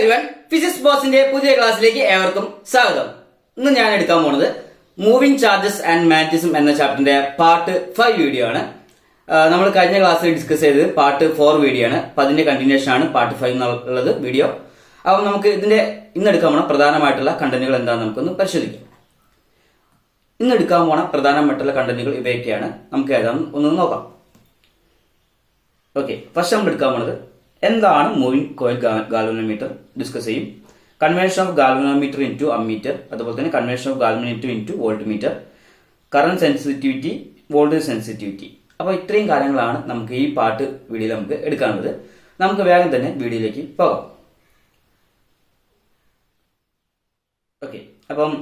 Everyone, physics ബോസിന്റെ പുതിയ ക്ലാസ്സിലേക്ക് ഏവർക്കും സ്വാഗതം. ഇന്ന് ഞാൻ എടുക്കാൻ പോകുന്നത് മൂവിംഗ് ചാർജസ് ആൻഡ് മാഗ്നറ്റിസം എന്ന ചാപ്റ്ററിന്റെ പാർട്ട് 5 വീഡിയോ ആണ്. നമ്മൾ കഴിഞ്ഞ ക്ലാസ്സിൽ ഡിസ്കസ് ചെയ്തത് പാർട്ട് 4 വീഡിയോ ആണ്. അപ്പൊ അതിന്റെ കണ്ടിന്യൂഷൻ ആണ് പാർട്ട് 5 എന്നുള്ളത് വീഡിയോ. അപ്പൊ നമുക്ക് ഇതിന്റെ ഇന്ന് എടുക്കാൻ പോണ പ്രധാനമായിട്ടുള്ള കണ്ടന്റുകൾ എന്താണെന്ന് നമുക്കൊന്ന് പരിശോധിക്കാം. ഇന്ന് എടുക്കാൻ പോണ പ്രധാനമായിട്ടുള്ള കണ്ടന്റുകൾ ഇവയൊക്കെയാണ്. നമുക്ക് ഏതാണെന്ന് ഒന്ന് നോക്കാം. ഓക്കെ, ഫസ്റ്റ് നമ്മൾ എടുക്കാൻ പോണത് എന്താണ് മൂവിംഗ് കോയിൽ ഗാൽവനോമീറ്റർ ഡിസ്കസ് ചെയ്യും. Conversion of galvanometer into ammeter, അതുപോലെ തന്നെ conversion of galvanometer into volt meter, current sensitivity, voltage sensitivity. അപ്പോൾ ഇത്രയും കാര്യങ്ങളാണ് നമുക്ക് ഈ പാർട്ട് വീഡിയോയിൽ നമുക്ക് എടുക്കാനുള്ളത്. നമുക്ക് വേഗം തന്നെ വീഡിയോയിലേക്ക് പോകാം. ഓക്കെ, അപ്പം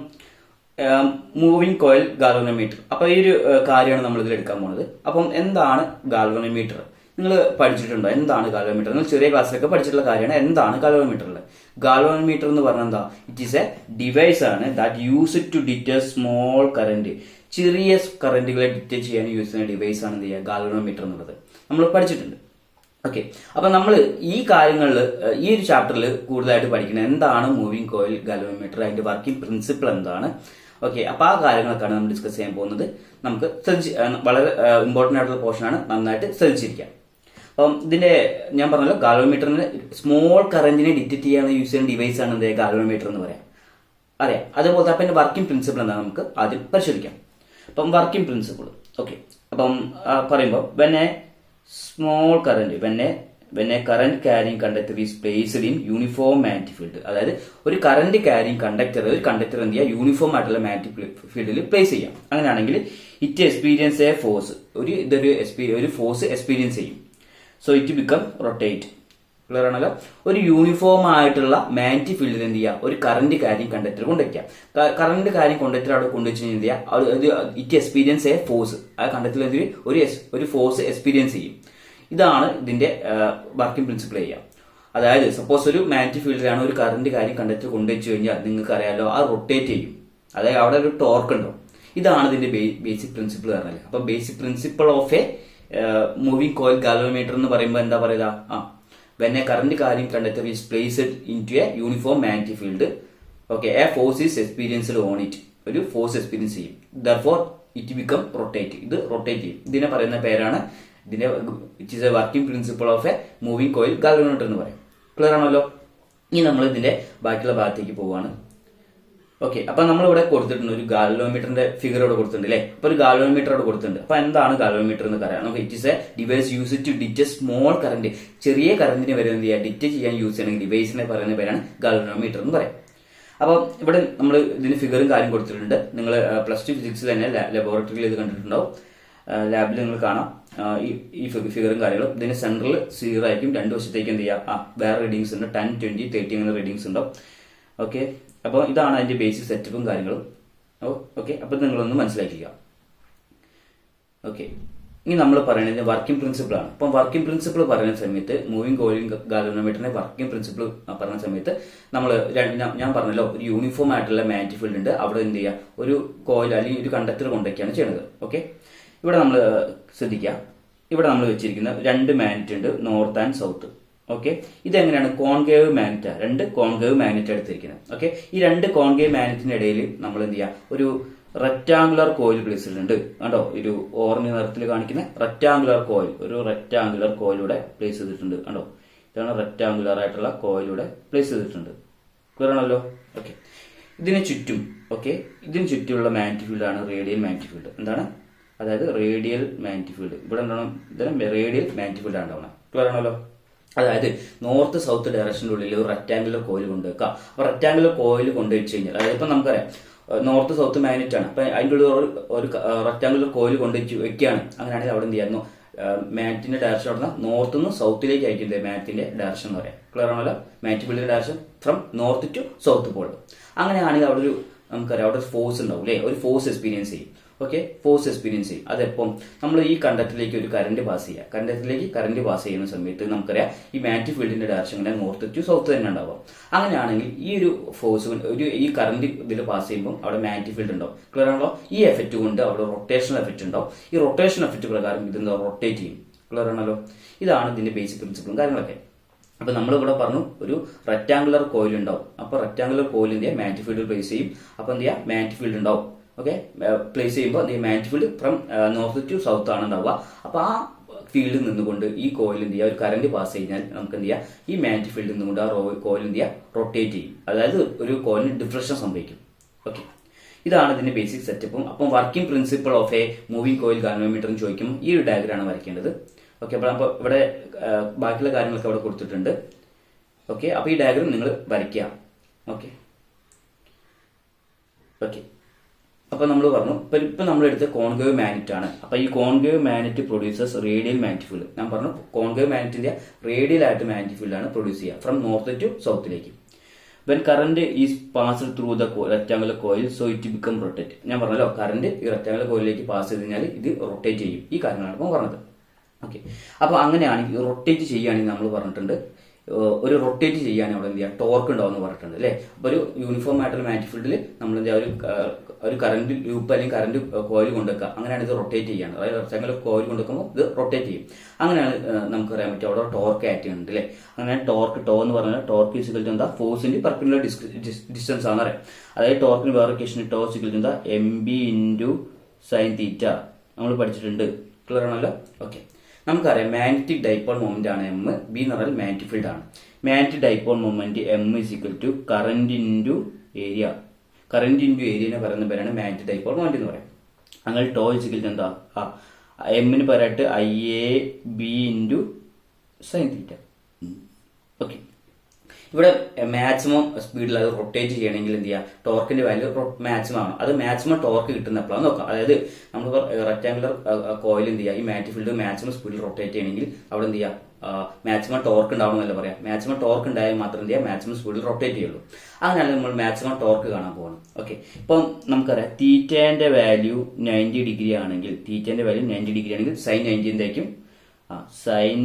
മൂവിംഗ് കോയിൽ ഗാൽവനോമീറ്റർ. അപ്പൊ ഈ ഒരു കാര്യമാണ് നമ്മൾ ഇതിൽ എടുക്കാൻ പോകുന്നത്. അപ്പം എന്താണ് ഗാൽവനോമീറ്റർ? നിങ്ങൾ പഠിച്ചിട്ടുണ്ടോ എന്താണ് ഗാൽവനോമീറ്റർ? നിങ്ങൾ ചെറിയ ക്ലാസ്സിലൊക്കെ പഠിച്ചിട്ടുള്ള കാര്യമാണ് എന്താണ് ഗാൽവനോമീറ്ററിൽ. ഗാൽവനോമീറ്റർ എന്ന് പറഞ്ഞാൽ എന്താ? ഇറ്റ് ഈസ് എ ഡിവൈസ് ആണ് that use to detect small current. ചെറിയ കറന്റുകളെ ഡിറ്റക്ട് ചെയ്യാൻ യൂസ് ചെയ്യുന്ന ഡിവൈസ് ആണ് എന്ത് ചെയ്യുക, ഗാൽവനോമീറ്റർ എന്നുള്ളത് നമ്മൾ പഠിച്ചിട്ടുണ്ട്. ഓക്കെ, അപ്പൊ നമ്മൾ ഈ കാര്യങ്ങളിൽ ഈ ഒരു ചാപ്റ്ററിൽ കൂടുതലായിട്ട് പഠിക്കുന്നത് എന്താണ് മൂവിംഗ് കോയിൽ ഗാൽവനോമീറ്റർ, അതിന്റെ വർക്കിംഗ് പ്രിൻസിപ്പിൾ എന്താണ്. ഓക്കെ, അപ്പൊ ആ കാര്യങ്ങളൊക്കെയാണ് നമ്മൾ ഡിസ്കസ് ചെയ്യാൻ പോകുന്നത്. നമുക്ക് വളരെ ഇമ്പോർട്ടന്റ് ആയിട്ടുള്ള പോർഷൻ ആണ്, നന്നായിട്ട് ശ്രദ്ധിച്ചിരിക്കാം. അപ്പം ഇതിന്റെ ഞാൻ പറഞ്ഞല്ലോ, ഗാൽവനോമീറ്ററിന് സ്മോൾ കറന്റിനെ ഡിറ്റക്ട് ചെയ്യാൻ യൂസ് ചെയ്യുന്ന ഡിവൈസ് ആണ് എന്ത് ഗാൽവനോമീറ്റർ എന്ന് പറയാം. അറിയാം. അതുപോലെ അപ്പം വർക്കിംഗ് പ്രിൻസിപ്പിൾ എന്താണ് നമുക്ക് ആദ്യം പരിശോധിക്കാം. അപ്പം വർക്കിംഗ് പ്രിൻസിപ്പിൾ. ഓക്കെ, അപ്പം പറയുമ്പോൾ when A small current when A current carrying conductor is placed in uniform magnetic field. അതായത് ഒരു കറന്റ് ക്യാരിങ് കണ്ടക്ടർ എന്ത് ചെയ്യുക, യൂണിഫോം ആയിട്ടുള്ള മാഗ്നറ്റിക് ഫീൽഡിൽ പ്ലേസ് ചെയ്യാം. അങ്ങനെയാണെങ്കിൽ ഇറ്റ് എക്സ്പീരിയൻസ് എ ഫോഴ്സ്, ഒരു ഫോഴ്സ് എക്സ്പീരിയൻസ് ചെയ്യും. So it become rotate. Clear ആണല്ലോ. ഒരു യൂണിഫോം ആയിട്ടുള്ള മാഗ്നറ്റിക് ഫീൽഡിൽ എന്ത് ചെയ്യുക, ഒരു കറന്റ് ക്യാരിങ് കണ്ടക്ടർ കൊണ്ടുവയ്ക്കാം. കറന്റ് ക്യാരിങ് കണ്ടക്ടർ അവിടെ കൊണ്ടുവച്ച് എന്ത് ചെയ്യുക, ഇറ്റ് എക്സ്പീരിയൻസ് എ ഫോഴ്സ്. ആ കണ്ടക്ടറിൽ എന്ത് ചെയ്യും, ഒരു ഫോഴ്സ് എക്സ്പീരിയൻസ് ചെയ്യും. ഇതാണ് ഇതിന്റെ വർക്കിംഗ് പ്രിൻസിപ്പിൾ ചെയ്യാം. അതായത് സപ്പോസ് ഒരു മാഗ്നറ്റിക് ഫീൽഡിലാണ് ഒരു കറന്റ് ക്യാരിങ് കണ്ടക്ടർ കൊണ്ടുവച്ച് കഴിഞ്ഞാൽ നിങ്ങൾക്ക് അറിയാലോ, ആ റൊട്ടേറ്റ് ചെയ്യും. അതായത് അവിടെ ഒരു ടോർക്ക് ഉണ്ടാവും. ഇതാണ് ഇതിന്റെ ബേസിക് പ്രിൻസിപ്പിൾ പറഞ്ഞത്. അപ്പൊ basic principle of A moving coil galvanometer എന്ന് പറയുമ്പോൾ എന്താ പറയുക, when A current carrying conductor is placed into A uniform magnetic field, okay, A force is experienced on it. ഒരു ഫോഴ്സ് എക്സ്പീരിയൻസ് ചെയ്യും. Therefore it become rotate. ഇത് rotate ചെയ്യും. ഇതിനെ പറയുന്ന പേരാണ്, ഇതിന്റെ it is A working principle of A moving coil galvanometer എന്ന് പറയും. ക്ലിയർ ആണല്ലോ. ഇനി നമ്മൾ ഇതിന്റെ ബാക്കിയുള്ള ഭാഗത്തേക്ക് പോവാണ്. ഓക്കെ, അപ്പൊ നമ്മളിവിടെ കൊടുത്തിട്ടുണ്ട് ഒരു ഗാൽവനോമീറ്ററിന്റെ ഫിഗർ ഇവിടെ കൊടുത്തിട്ടുണ്ട് അല്ലേ. അപ്പൊ ഒരു ഗാൽവനോമീറ്റർ അവിടെ കൊടുത്തിട്ടുണ്ട്. അപ്പൊ എന്താണ് ഗാൽവനോമീറ്റർ എന്ന് പറയാം. നമുക്ക് it is a device use to detect small current. ചെറിയ കറന്റിനെ വരെ എന്ത് ചെയ്യുക, ഡിറ്റക്ട് ചെയ്യാൻ യൂസ് ചെയ്യണമെങ്കിൽ ഡിവൈസിനെ പറയുന്ന പേരാണ് ഗാൽവനോമീറ്റർ എന്ന് പറയാം. അപ്പം ഇവിടെ നമ്മൾ ഇതിന് ഫിഗറും കാര്യം കൊടുത്തിട്ടുണ്ട്. നിങ്ങൾ +2 ഫിസിക്സ് തന്നെ ലബോറട്ടറിയിൽ ഇത് കണ്ടിട്ടുണ്ടാവും. ലാബിൽ നിങ്ങൾ കാണാം ഈ ഫിഗറും കാര്യങ്ങളും. ഇതിന്റെ സെന്ററിൽ 0 ആയിരിക്കും. രണ്ട് വശത്തേക്ക് എന്ത് ചെയ്യുക, വേറെ റീഡിങ്സ് ഉണ്ട്. 10, 20, 30 അങ്ങനെ റീഡിങ്സ് ഉണ്ടാവും. ഓക്കെ, അപ്പോൾ ഇതാണ് അതിന്റെ ബേസിക് സെറ്റപ്പും കാര്യങ്ങളും. ഓക്കെ, അപ്പൊ നിങ്ങളൊന്ന് മനസ്സിലാക്കുക. ഓക്കെ, ഇനി നമ്മൾ പറയുന്നത് വർക്കിംഗ് പ്രിൻസിപ്പിൾ ആണ്. അപ്പം വർക്കിംഗ് പ്രിൻസിപ്പിൾ പറയുന്ന സമയത്ത് മൂവിംഗ് കോയിൽ ഗാൽവനോമീറ്ററിന്റെ വർക്കിംഗ് പ്രിൻസിപ്പിൾ പറയുന്ന സമയത്ത് നമ്മൾ ഞാൻ പറഞ്ഞല്ലോ, ഒരു യൂണിഫോം ആയിട്ടുള്ള മാഗ്നറ്റിക് ഫീൽഡ് ഉണ്ട്. അവിടെ എന്ത് ചെയ്യുക, ഒരു കോയിൽ അല്ലെങ്കിൽ ഒരു കണ്ടക്ടർ കൊണ്ടൊക്കെയാണ് ചെയ്യുന്നത്. ഓക്കെ, ഇവിടെ നമ്മൾ ശ്രദ്ധിക്കുക. ഇവിടെ നമ്മൾ വെച്ചിരിക്കുന്ന 2 മാഗ്നറ്റ് ഉണ്ട്, നോർത്ത് ആൻഡ് സൗത്ത്. ഓക്കെ, ഇതെങ്ങനെയാണ്, കോൺകേവ് മാഗ്നറ്റ്, 2 കോൺകേവ് മാഗ്നറ്റ് എടുത്തിരിക്കുന്നത്. ഓക്കെ, ഈ 2 കോൺകേവ് മാഗ്നറ്റിന്റെ ഇടയിൽ നമ്മൾ എന്ത് ചെയ്യുക, ഒരു റെക്ടാങ്കുലർ കോയിൽ പ്ലേസ് ചെയ്തിട്ടുണ്ട്. കണ്ടോ, ഒരു ഓറഞ്ച് നിറത്തിൽ കാണിക്കുന്ന റെക്ടാങ്കുലർ കോയിൽ, ഒരു റെക്ടാങ്കുലർ കോയിലൂടെ പ്ലേസ് ചെയ്തിട്ടുണ്ട്. കണ്ടോ, ഇതാണ് റെക്ടാങ്കുലർ ആയിട്ടുള്ള കോയിലൂടെ പ്ലേസ് ചെയ്തിട്ടുണ്ട്. ക്ലിയർ ആണല്ലോ. ഓക്കെ, ഇതിന് ചുറ്റും ഇതിന് ചുറ്റുമുള്ള മാഗ്നറ്റിക് ഫീൽഡ് ആണ് റേഡിയൽ മാഗ്നറ്റിക് ഫീൽഡ്. എന്താണ്, അതായത് റേഡിയൽ മാഗ്നറ്റിക് ഫീൽഡ്. ഇവിടെ എന്താണ്, ഇതിന് റേഡിയൽ മാഗ്നറ്റിക് ഫീൽഡ് ആണ് ഉണ്ടാവുന്നത്. ക്ലിയർ ആണല്ലോ. അതായത് നോർത്ത് സൗത്ത് ഡയറക്ഷൻ്റെ ഉള്ളിൽ ഒരു റെക്ടാങ്കുലർ കോയിൽ കൊണ്ടുവെക്കുക. അപ്പൊ റെക്ടാങ്കുലർ കോയിൽ കൊണ്ടുവച്ച് കഴിഞ്ഞാൽ, അതായത് ഇപ്പൊ നമുക്കറിയാം നോർത്ത് സൗത്ത് മാഗ്നറ്റ് ആണ്. അപ്പൊ അതിൻ്റെ ഉള്ളിൽ ഒരു റെക്ടാങ്കുലർ കോയിൽ കൊണ്ടുവച്ച് വെക്കുകയാണ്. അങ്ങനെയാണെങ്കിൽ അവിടെ എന്ത് ചെയ്യായിരുന്നു, മാഗ്നറ്റിന്റെ ഡയറക്ഷൻ അവിടെ നിന്ന് നോർത്ത് നിന്ന് സൗത്തിലേക്ക് അയക്കുന്നത് മാഗ്നറ്റിന്റെ ഡയറക്ഷൻ എന്ന് പറയാം. ക്ലിയർ ആണല്ലോ. മാഗ്നറ്റിക് ഫീൽഡിന്റെ direction from north to south pole. അങ്ങനെയാണെങ്കിൽ അവിടെ ഒരു നമുക്കറിയാം അവിടെ ഫോഴ്സ് ഉണ്ടാവും അല്ലെ, ഒരു ഫോഴ്സ് എക്സ്പീരിയൻസ് ചെയ്യും. ഓക്കെ, ഫോഴ്സ് എക്സ്പീരിയൻസ് ചെയ്യും. അതെപ്പം നമ്മൾ ഈ കണ്ടക്ടറിലേക്ക് ഒരു കറന്റ് പാസ് ചെയ്യുക. കണ്ടക്ടറിലേക്ക് കറന്റ് പാസ് ചെയ്യുന്ന സമയത്ത് നമുക്കറിയാം ഈ മാഗ്നറ്റിക് ഫീൽഡിന്റെ ഡയറക്ഷൻ നോർത്ത് ടു സൗത്ത് തന്നെ ഉണ്ടാവും. അങ്ങനെയാണെങ്കിൽ ഈ ഒരു ഫോഴ്സ് ഈ കറന്റ് ഇതിൽ പാസ് ചെയ്യുമ്പോൾ അവിടെ മാഗ്നറ്റിക് ഫീൽഡ് ഉണ്ടാവും. ക്ലിയർ ആണല്ലോ. ഈ എഫക്റ്റ് കൊണ്ട് അവിടെ റൊട്ടേഷണൽ എഫക്റ്റ് ഉണ്ടാവും. ഈ റൊട്ടേഷൻ എഫക്റ്റ് പ്രകാരം ഇതെന്താ, റൊട്ടേറ്റ് ചെയ്യും. ക്ലിയർ ആണല്ലോ. ഇതാണ് ഇതിന്റെ ബേസിക് പ്രിൻസിപ്പിളും കാര്യങ്ങളൊക്കെ. അപ്പൊ നമ്മൾ ഇവിടെ പറഞ്ഞു ഒരു റെക്ടാങ്കുലർ കോയിൽ ഉണ്ടാവും. അപ്പൊ റെക്ടാങ്കുലർ കോയിൽ എന്ത് ചെയ്യുക, മാഗ്നറ്റിക് ഫീൽഡ് പ്ലേസ് ചെയ്യും. അപ്പൊ എന്ത് ചെയ്യുക, മാഗ്നറ്റിക് ഫീൽഡ് ഉണ്ടാവും. ഓക്കെ, പ്ലേസ് ചെയ്യുമ്പോൾ എന്ത് ചെയ്യും, magnetic field from north to south ആണ് ഉണ്ടാവുക. അപ്പൊ ആ ഫീൽഡിൽ നിന്നുകൊണ്ട് ഈ കോയിൽ എന്ത് ചെയ്യുക, ഒരു കറന്റ് പാസ് കഴിഞ്ഞാൽ നമുക്ക് എന്ത് ചെയ്യുക, ഈ മാഗ്നറ്റിക് ഫീൽഡിൽ നിന്നുകൊണ്ട് ആ കോയിൽ എന്ത് ചെയ്യുക, റൊട്ടേറ്റ് ചെയ്യും. അതായത് ഒരു കോയിലിന് ഡിഫ്ലക്ഷൻ സംഭവിക്കും. ഓക്കെ, ഇതാണ് ഇതിന്റെ ബേസിക് സെറ്റപ്പും. അപ്പം working principle of A moving coil galvanometer എന്ന് ചോദിക്കുമ്പോൾ ഈ ഒരു ഡയഗ്രാണ് വരയ്ക്കേണ്ടത്. ഓക്കെ, അപ്പോൾ ഇവിടെ ബാക്കിയുള്ള കാര്യങ്ങളൊക്കെ അവിടെ കൊടുത്തിട്ടുണ്ട്. ഓക്കെ, അപ്പോൾ ഈ ഡയഗ്രാം നിങ്ങൾ വരയ്ക്കുക. ഓക്കെ ഓക്കെ അപ്പോൾ നമ്മൾ പറഞ്ഞു ഇപ്പം നമ്മളെടുത്ത് കോൺകേവ് മാഗ്നറ്റ് ആണ്. അപ്പോൾ ഈ concave magnet producers radial magnetic field. ഞാൻ പറഞ്ഞു കോൺകേവ് മാഗ്നറ്റിന്റെ റേഡിയൽ ആയിട്ട് മാഗ്നറ്റിക് ഫീൽഡ് ആണ് പ്രൊഡ്യൂസ് ചെയ്യുക ഫ്രം നോർത്ത് ടു സൗത്തിലേക്ക്. When current is passed through the rectangular coil so it become rotate. ഞാൻ പറഞ്ഞല്ലോ കറന്റ് ഈ റെക്ടാങ്കുലർ കോയിലേക്ക് പാസ് ചെയ്ത് കഴിഞ്ഞാൽ ഇത് റൊട്ടേറ്റ് ചെയ്യും. ഈ കാര്യങ്ങളാണ് ഇപ്പോൾ പറഞ്ഞത്. ഓക്കെ, അപ്പോൾ അങ്ങനെയാണെങ്കിൽ റൊട്ടേറ്റ് ചെയ്യുകയാണെങ്കിൽ നമ്മൾ പറഞ്ഞിട്ടുണ്ട് ഒരു റൊട്ടേറ്റ് ചെയ്യാൻ അവിടെ എന്ത് ചെയ്യുക, ടോർക്ക് ഉണ്ടാവും എന്ന് പറഞ്ഞിട്ടുണ്ട് അല്ലേ. അപ്പോൾ ഒരു യൂണിഫോം ആയിട്ടുള്ള മാഗ്നറ്റിക് ഫീൽഡിൽ നമ്മൾ എന്താ ഒരു കറന്റ് ലൂപ്പ് അല്ലെങ്കിൽ കറന്റ് കോയിൽ കൊണ്ടുവെക്കുക. അങ്ങനെയാണ് ഇത് റൊട്ടേറ്റ് ചെയ്യാണ്. അതായത് റെക്ടാങ്കുലർ കോയിൽ കൊണ്ടുവെക്കുമ്പോൾ ഇത് റൊട്ടേറ്റ് ചെയ്യും. അങ്ങനെയാണ് നമുക്ക് പറയാൻ പറ്റും അവിടെ ടോർക്ക് ആക്ട് ചെയ്യുന്നുണ്ട് അല്ലേ. അങ്ങനെ ടോർക്ക് എന്ന് പറഞ്ഞാൽ ടോർക്ക് ഈക്വൽ ടു എന്താ, ഫോഴ്സിന്റെ പെർപെൻഡിക്കുലർ ഡിസ്റ്റൻസ് ആണെന്ന് പറയാം. അതായത് ടോർക്കിന് വേറെ കേസിന് ടോർക്ക് ഈക്വൽ ടു എന്താ, mb × sin θ നമ്മൾ പഠിച്ചിട്ടുണ്ട്. ക്ലിയർ ആണല്ലോ. ഓക്കെ, നമുക്കറിയാം മാഗ്നറ്റിക് ഡൈപോൾ മൊമെന്റ് ആണ് m, b എന്ന് പറഞ്ഞാൽ മാഗ്നറ്റിക് ഫീൽഡ് ആണ്. Magnetic dipole moment m = current × area. Current × ഏരിയനെ പറയുന്ന പേരാണ് മാഗ്നറ്റിക് ഡൈപോൾ മൊമെന്റ് എന്ന് പറയാം. അങ്ങനെ ടോ = എന്താ, എമ്മിന് പകരമായിട്ട് IAB × sin θ. ഓക്കെ, ഇവിടെ മാക്സിമം സ്പീഡിൽ അത് റൊട്ടേറ്റ് ചെയ്യണമെങ്കിൽ എന്ത് ചെയ്യുക, ടോർക്കിന്റെ വാല്യൂ മാക്സിമം ആണ്. അത് മാക്സിമം ടോർക്ക് കിട്ടുന്ന എപ്പോഴാണ് നോക്കാം. അതായത് നമ്മൾ റെക്ടാങ്കുലർ കോയിൽ എന്ത് ചെയ്യുക, ഈ മാഗ്നറ്റിക് ഫീൽഡ് മാക്സിമം സ്പീഡിൽ റൊട്ടേറ്റ് ചെയ്യണമെങ്കിൽ അവിടെ എന്ത് ചെയ്യുക, മാക്സിമം ടോർക്ക് ഉണ്ടാവണമെന്നല്ല പറയാം. മാക്സിമം ടോർക്ക് ഉണ്ടായാൽ മാത്രം എന്ത് ചെയ്യുക, മാക്സിമം സ്പീഡിൽ റൊട്ടേറ്റ് ചെയ്യുള്ളൂ. അങ്ങനെയാണ് നമ്മൾ മാക്സിമം ടോർക്ക് കാണാൻ പോകണം. ഓക്കെ, ഇപ്പം നമുക്കറിയാം തീറ്റേന്റെ വാല്യൂ 90 ഡിഗ്രി ആണെങ്കിൽ, തീറ്റേന്റെ വാല്യൂ 90 ഡിഗ്രി ആണെങ്കിൽ sin 90 എന്തായിരിക്കും, sin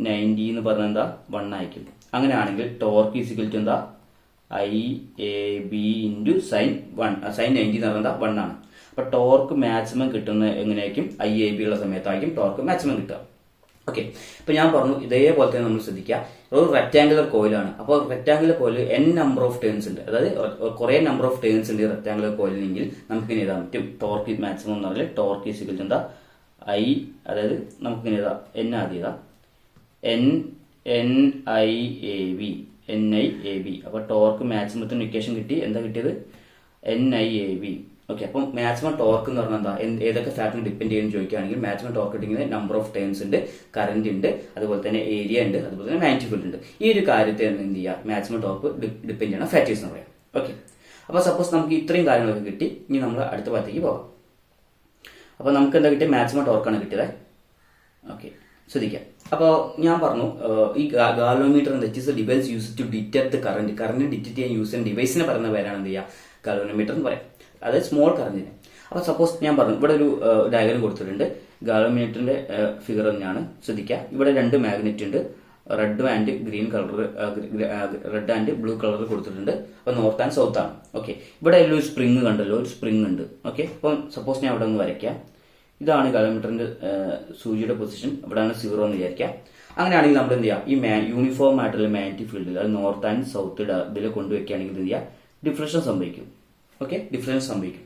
90 എന്ന് പറഞ്ഞാൽ എന്താ 1 ആയിരിക്കും. അങ്ങനെയാണെങ്കിൽ ടോർക്ക് ഈക്വൽ ടു എന്താ, IAB × sin 90 എന്ന് പറഞ്ഞാൽ 1 ആണ്. അപ്പൊ ടോർക്ക് മാക്സിമം കിട്ടുന്ന എങ്ങനെയായിരിക്കും, IAB ഉള്ള സമയത്തായിരിക്കും ടോർക്ക് മാക്സിമം കിട്ടുക. ഓക്കെ, ഇപ്പൊ ഞാൻ പറഞ്ഞു ഇതേപോലെ തന്നെ നമ്മൾ ശ്രദ്ധിക്കുക, ഒരു റെക്ടാങ്കുലർ കോയിലാണ്. അപ്പോൾ rectangular coil n number of turns ഉണ്ട്. അതായത് കുറെ നമ്പർ ഓഫ് ടേൺസ് ഉണ്ട് റെക്ടാങ്കുലർ കോയിലെങ്കിൽ നമുക്ക് ഇങ്ങനെ എഴുതാൻ പറ്റും. ടോർക്ക് മാക്സിമം എന്ന് പറഞ്ഞാൽ ടോർക്ക് ഈക്വൽ ടു എന്താ, അതായത് നമുക്ക് ഇങ്ങനെ എഴുതാം, n ആദ്യം എഴുതാം, NIAB. അപ്പൊ ടോർക്ക് മാക്സിമത്തിന് ഇക്വേഷൻ കിട്ടി. എന്താ കിട്ടിയത്, NIAB. ഓക്കെ, അപ്പം മാക്സിമം ടോർക്ക് എന്ന് പറഞ്ഞാൽ എന്താ, ഏതൊക്കെ ഫാക്ടറിനെ ഡിപ്പെൻഡ് ചെയ്യുന്നു ചോദിക്കുകയാണെങ്കിൽ മാക്സിമം ടോർക്ക് കിട്ടുന്നത് നമ്പർ ഓഫ് ടേൺസ് ഉണ്ട്, കറന്റ് ഉണ്ട്, അതുപോലെ തന്നെ ഏരിയ ഉണ്ട്, അതുപോലെ തന്നെ മാഗ്നറ്റിക് ഫീൽഡ് ഉണ്ട്. ഈ ഒരു കാര്യത്തെ എന്ത് ചെയ്യുക, മാക്സിമം ടോർക്ക് ഡിപ്പെൻഡ് ചെയ്യുന്ന ഫാക്ടേഴ്സ് എന്ന് പറയാം. ഓക്കെ, അപ്പൊ സപ്പോസ് നമുക്ക് ഇത്രയും കാര്യങ്ങളൊക്കെ കിട്ടി. ഇനി നമ്മൾ അടുത്ത ഭാഗത്തേക്ക് പോകാം. അപ്പൊ നമുക്ക് എന്താ കിട്ടിയത്, മാക്സിമം ടോർക്കാണ് കിട്ടിയത്. ഓക്കെ, ശ്രദ്ധിക്കാം. അപ്പോൾ ഞാൻ പറഞ്ഞു ഈ ഗാൽവനോമീറ്റർ എന്താ വെച്ചാൽ device use to detect current detect ചെയ്യാൻ യൂസ് ചെയ്യുന്ന ഡിവൈസിനെ പറയുന്ന പേരാണ് എന്ത് ചെയ്യുക, ഗാൽവനോമീറ്റർ എന്ന് പറയാം. അതായത് സ്മോൾ കറന്റിന്. അപ്പോൾ സപ്പോസ് ഞാൻ പറഞ്ഞു ഇവിടെ ഒരു ഡയഗ്രം കൊടുത്തിട്ടുണ്ട്. ഗാൽവനോമീറ്ററിന്റെ ഫിഗർ തന്നെയാണ്. ശ്രദ്ധിക്കുക, ഇവിടെ 2 മാഗ്നറ്റ് ഉണ്ട്. Red and green colour, red and blue colour കൊടുത്തിട്ടുണ്ട്. അപ്പോൾ നോർത്ത് ആൻഡ് സൗത്ത് ആണ്. ഓക്കെ, ഇവിടെ ഒരു സ്പ്രിങ് കണ്ടല്ലോ, ഒരു സ്പ്രിങ് ഉണ്ട്. ഓക്കെ, അപ്പം സപ്പോസ് ഞാൻ അവിടെ ഒന്ന് വരയ്ക്കാം. ഇതാണ് ഗാൽവനോമീറ്ററിന്റെ സൂചിയുടെ പൊസിഷൻ. ഇവിടെയാണ് 0 എന്ന് വിചാരിക്കാം. അങ്ങനെയാണെങ്കിൽ നമ്മൾ എന്ത് ചെയ്യാം, ഈ യൂണിഫോം ആയിട്ടുള്ള മാഗ്നറ്റിക് ഫീൽഡിൽ അത് നോർത്ത് ആൻഡ് സൗത്ത് ഇതിൽ കൊണ്ടുവയ്ക്കുകയാണെങ്കിൽ എന്ത് ചെയ്യുക, ഡിഫ്ലക്ഷൻ സംഭവിക്കും. ഓക്കെ, ഡിഫ്ലക്ഷൻ സംഭവിച്ചു.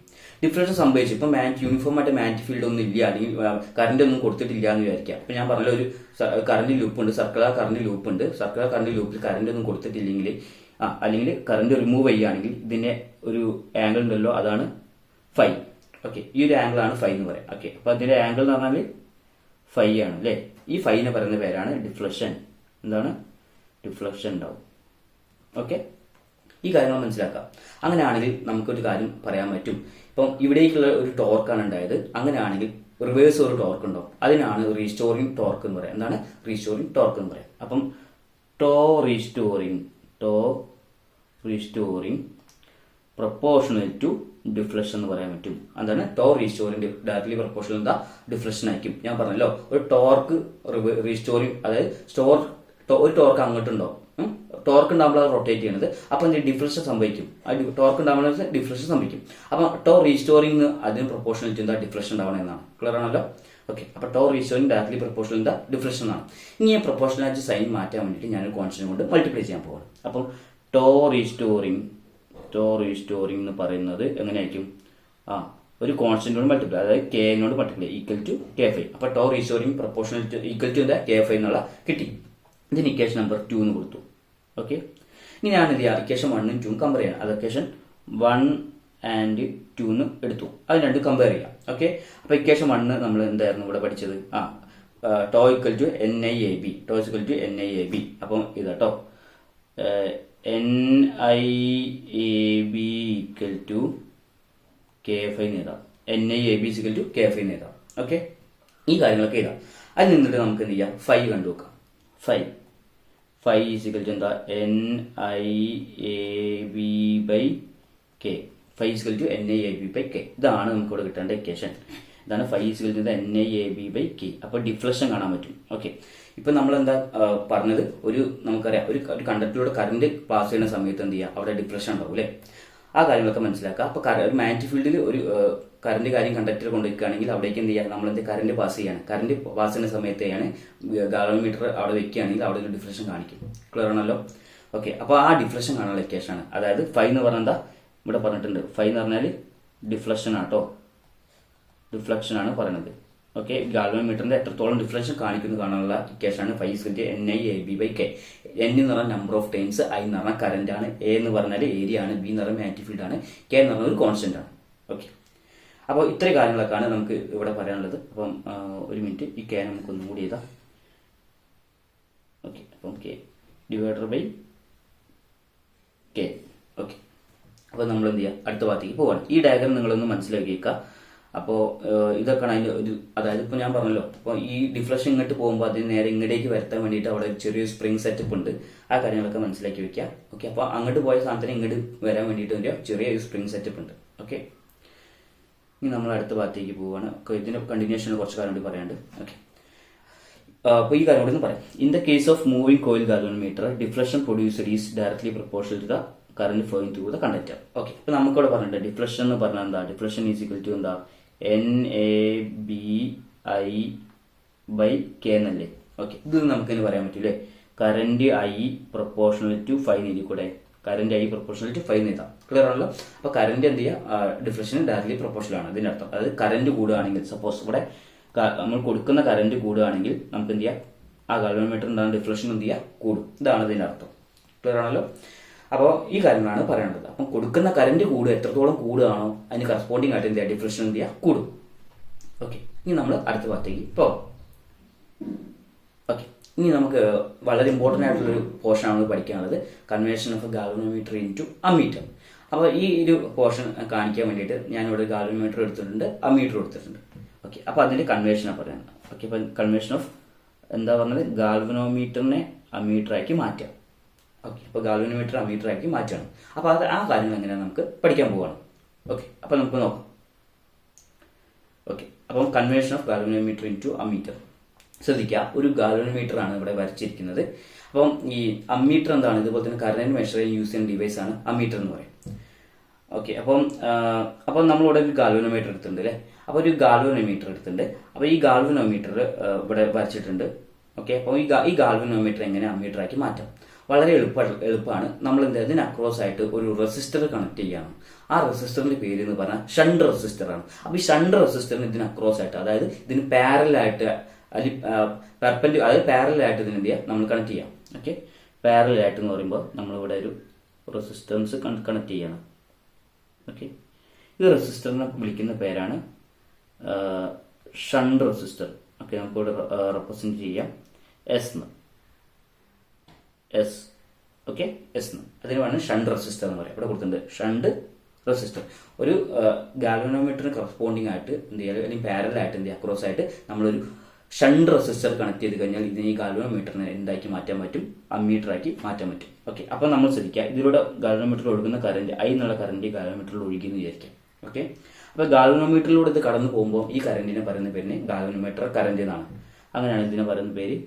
ഇപ്പം യൂണിഫോം ആയിട്ട് മാഗ്നറ്റിക് ഫീൽഡ് ഒന്നും ഇല്ല, അല്ലെങ്കിൽ കറന്റ് ഒന്നും കൊടുത്തിട്ടില്ല എന്ന് വിചാരിക്കാം. അപ്പൊ ഞാൻ പറഞ്ഞ ഒരു കറന്റ് ലൂപ്പ് ഉണ്ട്, സർക്കുലർ കറന്റ് ലൂപ്പ് ഉണ്ട്. സർക്കുലർ കറന്റ് ലൂപ്പിൽ കറന്റ് ഒന്നും കൊടുത്തിട്ടില്ലെങ്കിൽ, അല്ലെങ്കിൽ കറന്റ് റിമൂവ് ചെയ്യുകയാണെങ്കിൽ ഇതിന്റെ ഒരു ആംഗിൾ ഉണ്ടല്ലോ, അതാണ് ഫൈ. ഓക്കെ, ഈ ഒരു ആംഗിൾ ആണ് ഫൈ എന്ന് പറയാം. ഓക്കെ, അപ്പൊ അതിന്റെ ആംഗിൾ എന്ന് പറഞ്ഞാൽ ഫൈ ആണ് അല്ലേ. ഈ ഫൈനെ പറയുന്ന പേരാണ് ഡിഫ്ലക്ഷൻ. എന്താണ്, ഡിഫ്ലക്ഷൻ ഉണ്ടാവും. ഓക്കെ, ഈ കാര്യങ്ങൾ മനസ്സിലാക്കാം. അങ്ങനെയാണെങ്കിൽ നമുക്കൊരു കാര്യം പറയാൻ പറ്റും. ഇപ്പം ഇവിടേക്കുള്ള ഒരു ടോർക്കാണ് ഉണ്ടായത്. അങ്ങനെയാണെങ്കിൽ റിവേഴ്സ് ഒരു ടോർക്ക് ഉണ്ടാവും. അതിനാണ് റീസ്റ്റോറിംഗ് ടോർക്ക് എന്ന് പറയാം. എന്താണ് റീസ്റ്റോറിംഗ് ടോർക്ക് എന്ന് പറയാം. അപ്പം tau restoring proportional to deflection എന്ന് പറയാൻ പറ്റും. എന്താണ് ടോ റീസ്റ്റോറിംഗ് ഡയറക്ട്ലി പ്രൊപ്പോർഷണൽ എന്താ ഡിഫ്ലക്ഷൻ ആയിരിക്കും. ഞാൻ പറഞ്ഞല്ലോ ഒരു ടോർക്ക് റീസ്റ്റോറിംഗ്, അതായത് ഒരു ടോർക്ക് അങ്ങോട്ടുണ്ടാവും. ടോർക്ക് ഉണ്ടാകുമ്പോൾ റൊട്ടേറ്റ് ചെയ്യുന്നത്. അപ്പൊ എന്ത് ഡിഫ്ലക്ഷൻ സംഭവിക്കും. ടോർക്ക് ഉണ്ടാകുമ്പോൾ ഡിഫ്ലക്ഷൻ സംഭവിക്കും. അപ്പൊ ടോ റീസ്റ്റോറിംഗ് അതിന് പ്രൊപ്പോർഷണൽ എന്താ ഡിഫ്ലക്ഷൻ ഉണ്ടാവണം എന്നാണ്. ക്ലിയർ ആണല്ലോ. ഓക്കെ, അപ്പോൾ tau restoring directly proportional the deflection ആണ്. ഇനി ഈ പ്രൊപ്പോർഷണലായിട്ട് സൈൻ മാറ്റാൻ വേണ്ടിയിട്ട് ഞാനൊരു കോൺസ്റ്റന്റ് കൊണ്ട് മൾട്ടിപ്ലൈ ചെയ്യാൻ പോകുന്നത്. അപ്പോൾ ടോ റീസ്റ്റോറിംഗ് എന്ന് പറയുന്നത് എങ്ങനെയായിരിക്കും? ഒരു കോൺസ്റ്റന്റ് കൊണ്ട് മൾട്ടിപ്ലൈ, അതായത് K naught multiply equal to K phi. അപ്പോൾ tau restoring proportional equal to എന്താ കെ ഫൈ എന്നുള്ള കിട്ടി. ഇതിന് ഇക്വേഷൻ നമ്പർ 2 എന്ന് കൊടുത്തു. ഓക്കെ, ഇനി ഞാൻ എന്ത് ചെയ്യുക? ഇക്വേഷൻ 1 ഉം 2 ഉം കമ്പയർ ചെയ്യണം. അത് ഇക്വേഷൻ 1 and 2 എന്ന് എടുത്തു. അത് രണ്ടും കമ്പയർ ചെയ്യാം. ഓക്കെ, അപ്പോൾ ഇക്വേഷൻ 1 നമ്മൾ എന്തായിരുന്നു ഇവിടെ പഠിച്ചത്? Tau equal to NIAB. Tau equal to NIAB. അപ്പം ഇതാട്ടോ NIAB ഈക്വൽ ടു KF എന്ന് എഴുതാം. NIAB ഈക്വൽ ടു KF എന്ന് എഴുതാം. ഓക്കെ, ഈ കാര്യങ്ങളൊക്കെ എഴുതാം. അതിൽ നിന്നിട്ട് നമുക്ക് എന്ത് ചെയ്യാം? ഫൈ കണ്ടുവെക്കാം. ഫൈ ഈക്വൽ ടു എന്താ? NIAB by K. Phi equal to NIAB by K. ഇതാണ് നമുക്ക് ഇവിടെ കിട്ടേണ്ട ഇക്വേഷൻ. ഇതാണ് phi equal to NIAB by K. അപ്പോൾ ഡിഫ്ലക്ഷൻ കാണാൻ പറ്റും. ഓക്കെ, ഇപ്പൊ നമ്മൾ എന്താ പറഞ്ഞത്? നമുക്കറിയാം, ഒരു കണ്ടക്ടറിലൂടെ കറന്റ് പാസ് ചെയ്യുന്ന സമയത്ത് എന്ത് ചെയ്യുക? അവിടെ ഡിഫ്ലക്ഷൻ ഉണ്ടാവും അല്ലേ? ആ കാര്യങ്ങളൊക്കെ മനസ്സിലാക്കുക. അപ്പോൾ ഒരു മാഗ്നറ്റിക് ഫീൽഡിൽ ഒരു കറന്റ് കാര്യം കണ്ടക്ടർ കൊണ്ടുവയ്ക്കുകയാണെങ്കിൽ അവിടേക്ക് എന്ത് ചെയ്യുക? നമ്മൾ എന്ത് കറന്റ് പാസ് ചെയ്യാണ്. കറന്റ് പാസ് ചെയ്യുന്ന സമയത്തെയാണ് ഗാലോമീറ്റർ അവിടെ വെക്കുകയാണെങ്കിൽ അവിടെ ഒരു ഡിഫ്ലക്ഷൻ കാണിക്കും. ക്ലിയർ ആണല്ലോ? ഓക്കെ, അപ്പോൾ ആ ഡിഫ്ലക്ഷൻ കാണാനുള്ള ഇക്വേഷൻ ആണ്. അതായത് ഫൈ എന്ന് പറഞ്ഞാൽ എന്താ ഇവിടെ പറഞ്ഞിട്ടുണ്ട്? ഫൈ എന്ന് പറഞ്ഞാൽ ഡിഫ്ലക്ഷൻ ആട്ടോ, ഡിഫ്ലക്ഷൻ ആണ് പറയുന്നത്. ഓക്കെ, ഗാൽവനോമീറ്ററിന്റെ എത്രത്തോളം ഡിഫ്ലക്ഷൻ കാണിക്കുന്നു കാണാനുള്ള ഇക്വേഷൻ ആണ് phi equal to NIAB by K. N എന്ന് പറഞ്ഞാൽ നമ്പർ ഓഫ് ടൈംസ്, I എന്ന് പറഞ്ഞാൽ കറന്റ് ആണ്, A എന്ന് പറഞ്ഞാൽ ഏരിയ ആണ്, B എന്ന് പറഞ്ഞാൽ മാഗ്നറ്റിക് ഫീൽഡ് ആണ്, K എന്ന് പറഞ്ഞാൽ ഒരു കോൺസ്റ്റന്റ് ആണ്. ഓക്കെ, അപ്പോൾ ഇത്രയും കാര്യങ്ങളൊക്കെയാണ് നമുക്ക് ഇവിടെ പറയാനുള്ളത്. അപ്പം ഒരു മിനിറ്റ്, ഈ K നമുക്ക് ഒന്നും കൂടി ചെയ്താൽ ഓക്കെ. അപ്പം K divider by K. Okay, അപ്പോൾ നമ്മൾ എന്ത് ചെയ്യുക? അടുത്ത ഭാഗത്തേക്ക് പോവാണ്. ഈ ഡയഗ്രം നിങ്ങളൊന്ന് മനസ്സിലാക്കി വെക്കുക. അപ്പോൾ ഇതൊക്കെയാണ് അതിൻ്റെ ഒരു, അതായത് ഇപ്പോൾ ഞാൻ പറഞ്ഞല്ലോ, അപ്പോൾ ഈ ഡിഫ്ലക്ഷൻ ഇങ്ങോട്ട് പോകുമ്പോൾ അതിന് നേരെ ഇങ്ങോട്ടേക്ക് വരുത്താൻ വേണ്ടിയിട്ട് അവിടെ ചെറിയൊരു സ്പ്രിംഗ് സെറ്റപ്പ് ഉണ്ട്. ആ കാര്യങ്ങളൊക്കെ മനസ്സിലാക്കി വെക്കുക. ഓക്കെ, അപ്പോൾ അങ്ങോട്ട് പോയ സാധനത്തിന് ഇങ്ങോട്ട് വരാൻ വേണ്ടിയിട്ട് ഒരു ചെറിയൊരു സ്പ്രിംഗ് സെറ്റപ്പ് ഉണ്ട്. ഓക്കെ, ഇനി നമ്മൾ അടുത്ത ഭാഗത്തേക്ക് പോവുകയാണ്. ഇതിൻ്റെ കണ്ടിന്യൂഷനിൽ കുറച്ച് കാര്യം കൂടി പറയാനുണ്ട്. ഓക്കെ, അപ്പോൾ ഈ കാര്യം കൂടി ഒന്ന് പറയാം. In the case of moving coil galvanometer, deflection producer is directly proportional to the current flowing through the conductor. Okay, ഇപ്പോൾ നമുക്കിവിടെ പറഞ്ഞിട്ടുണ്ട് ഡിഫ്ലക്ഷൻ എന്ന് പറഞ്ഞാൽ എന്താ? ഡിഫ്ലക്ഷൻ ഈസ് ഈക്വൽ ടു എന്താ? NABI by K എന്നല്ലേ? ഓക്കെ, ഇത് നമുക്കിനി പറയാൻ പറ്റൂലേ? Current I proportional to phi എഴുതി കൂടെ? Current I proportional to phi എഴുതാം. ക്ലിയർ ആണല്ലോ? അപ്പോൾ കറന്റ് എന്ത് ചെയ്യുക? ഡിഫ്ലക്ഷൻ ഡയറക്ട്ലി പ്രൊപ്പോർഷണൽ ആണ് ഇതിന്റെ അർത്ഥം. അതായത് കറന്റ് കൂടുകയാണെങ്കിൽ, സപ്പോസ് ഇവിടെ നമ്മൾ കൊടുക്കുന്ന കറന്റ് കൂടുകയാണെങ്കിൽ നമുക്ക് എന്ത് ചെയ്യാം? ആ ഗാൽവനോമീറ്റർ ഉണ്ടാകുന്ന ഡിഫ്ലക്ഷൻ എന്ത് ചെയ്യുക? കൂടും. ഇതാണ് ഇതിന്റെ അർത്ഥം. ക്ലിയർ ആണല്ലോ? അപ്പോൾ ഈ കാര്യങ്ങളാണ് പറയേണ്ടത്. അപ്പം കൊടുക്കുന്ന കറന്റ് കൂടുക, എത്രത്തോളം കൂടുകയാണോ അതിന് കറസ്പോണ്ടിങ് ആയിട്ട് എന്ത് ചെയ്യുക? ഡിഫ്ലക്ഷൻ എന്ത് ചെയ്യുക? കൂടും. ഓക്കെ, ഇനി നമ്മൾ അടുത്ത ഭാഗത്തേക്ക് പോകാം. ഓക്കെ, ഇനി നമുക്ക് വളരെ ഇമ്പോർട്ടൻ്റ് ആയിട്ടുള്ളൊരു പോർഷനാണ് പഠിക്കാനുള്ളത്. Conversion of galvanometer into ammeter. അപ്പോൾ ഈ ഒരു പോർഷൻ കാണിക്കാൻ വേണ്ടിയിട്ട് ഞാനിവിടെ ഗാൽവനോമീറ്റർ എടുത്തിട്ടുണ്ട്, അമ്മീറ്റർ എടുത്തിട്ടുണ്ട്. ഓക്കെ, അപ്പോൾ അതിൻ്റെ കൺവേർഷനാണ് പറയുന്നത്. ഓക്കെ, അപ്പോൾ കൺവേർഷൻ ഓഫ് എന്താ പറഞ്ഞത്? ഗാൽവനോമീറ്ററിനെ അമ്മീറ്ററാക്കി മാറ്റാം. ഓക്കെ, അപ്പോൾ ഗാൽവനോമീറ്റർ അമ്മീറ്ററാക്കി മാറ്റണം. അപ്പോൾ അത് ആ കാര്യങ്ങൾ എങ്ങനെയാണ് നമുക്ക് പഠിക്കാൻ പോവുകയാണ്. ഓക്കെ, അപ്പോൾ നമുക്ക് നോക്കാം. ഓക്കെ, അപ്പം conversion of galvanometer into ammeter. ശ്രദ്ധിക്കുക, ഒരു ഗാൽവനോമീറ്റർ ആണ് ഇവിടെ വരച്ചിരിക്കുന്നത്. അപ്പം ഈ അമ്മീറ്റർ എന്താണ്? ഇതുപോലെ തന്നെ കറന്റ് മെഷർ യൂസ് ചെയ്യുന്ന ഡിവൈസ് ആണ് അമ്മീറ്റർ എന്ന് പറയും. ഓക്കെ, അപ്പം നമ്മളിവിടെ ഒരു ഗാൽവനോമീറ്റർ എടുത്തിട്ടുണ്ട് അല്ലേ? അപ്പോൾ ഒരു ഗാൽവനോമീറ്റർ എടുത്തിട്ടുണ്ട്. അപ്പോൾ ഈ ഗാൽവനോമീറ്റർ ഇവിടെ വരച്ചിട്ടുണ്ട്. ഓക്കെ, അപ്പോൾ ഈ ഗാൽവനോമീറ്റർ എങ്ങനെ അമ്മീറ്ററാക്കി മാറ്റാം? വളരെ എളുപ്പമാണ്. നമ്മൾ ഇതിന് അക്രോസ് ആയിട്ട് ഒരു റെസിസ്റ്റർ കണക്ട് ചെയ്യണം. ആ റെസിസ്റ്ററിന്റെ പേര് എന്ന് പറഞ്ഞാൽ ഷണ്ട് റെസിസ്റ്റർ ആണ്. അപ്പോൾ ഈ ഷണ്ട് റെസിസ്റ്ററിന് ഇതിന് അക്രോസ് ആയിട്ട്, അതായത് ഇതിന് പാരലായിട്ട് അതായത് പാരലായിട്ട് ഇതിന് എന്ത് ചെയ്യാം? നമ്മൾ കണക്ട് ചെയ്യാം. ഓക്കെ, പാരലായിട്ട് എന്ന് പറയുമ്പോൾ നമ്മളിവിടെ ഒരു റെസിസ്റ്റൻസ് കണക്ട് ചെയ്യണം. ഓക്കെ, ഈ റെസിസ്റ്ററിനെ വിളിക്കുന്ന പേരാണ് ഷണ്ട് റെസിസ്റ്റർ. ഓക്കെ, നമുക്കിവിടെ റെപ്രസെന്റ് ചെയ്യാം എസ് എന്ന്. എസ്. ഓക്കെ, എസ് എന്ന്. അതിന് വേണം ഷണ്ട് റെസിസ്റ്റർ എന്ന് പറയാം. ഇവിടെ കൊടുത്തിട്ടുണ്ട് ഷണ്ട് റെസിസ്റ്റർ. ഒരു ഗാൽവനോമീറ്ററിന് കറസ്പോണ്ടിങ് ആയിട്ട് എന്ത് ചെയ്യുക? അല്ലെങ്കിൽ പാരലായിട്ട് എന്ത് ചെയ്യുക? അക്രോസ് ആയിട്ട് നമ്മളൊരു ഷണ്ട് റെസിസ്റ്റർ കണക്ട് ചെയ്ത് കഴിഞ്ഞാൽ ഇതിന് ഈ ഗാൽവനോമീറ്ററിനെ എന്താക്കി മാറ്റാൻ പറ്റും? അമ്മീറ്ററാക്കി മാറ്റാൻ പറ്റും. ഓക്കെ, അപ്പോൾ നമ്മൾ ശ്രദ്ധിക്കുക, ഇതിലൂടെ ഗാൽവനോമീറ്ററിൽ ഒഴുകുന്ന കറന്റ് I എന്നുള്ള കറന്റ് ഗാൽവനോമീറ്ററിൽ ഒഴുകിയെന്ന് വിചാരിക്കാം. ഓക്കെ, അപ്പോൾ ഗാൽവനോമീറ്ററിലൂടെ ഇത് കടന്നു പോകുമ്പോൾ ഈ കറന്റിനെ പറയുന്ന പേരിന് ഗാൽവനോമീറ്റർ കറന്റ് എന്നാണ്. അങ്ങനെയാണ് ഇതിനെ പറയുന്ന പേര്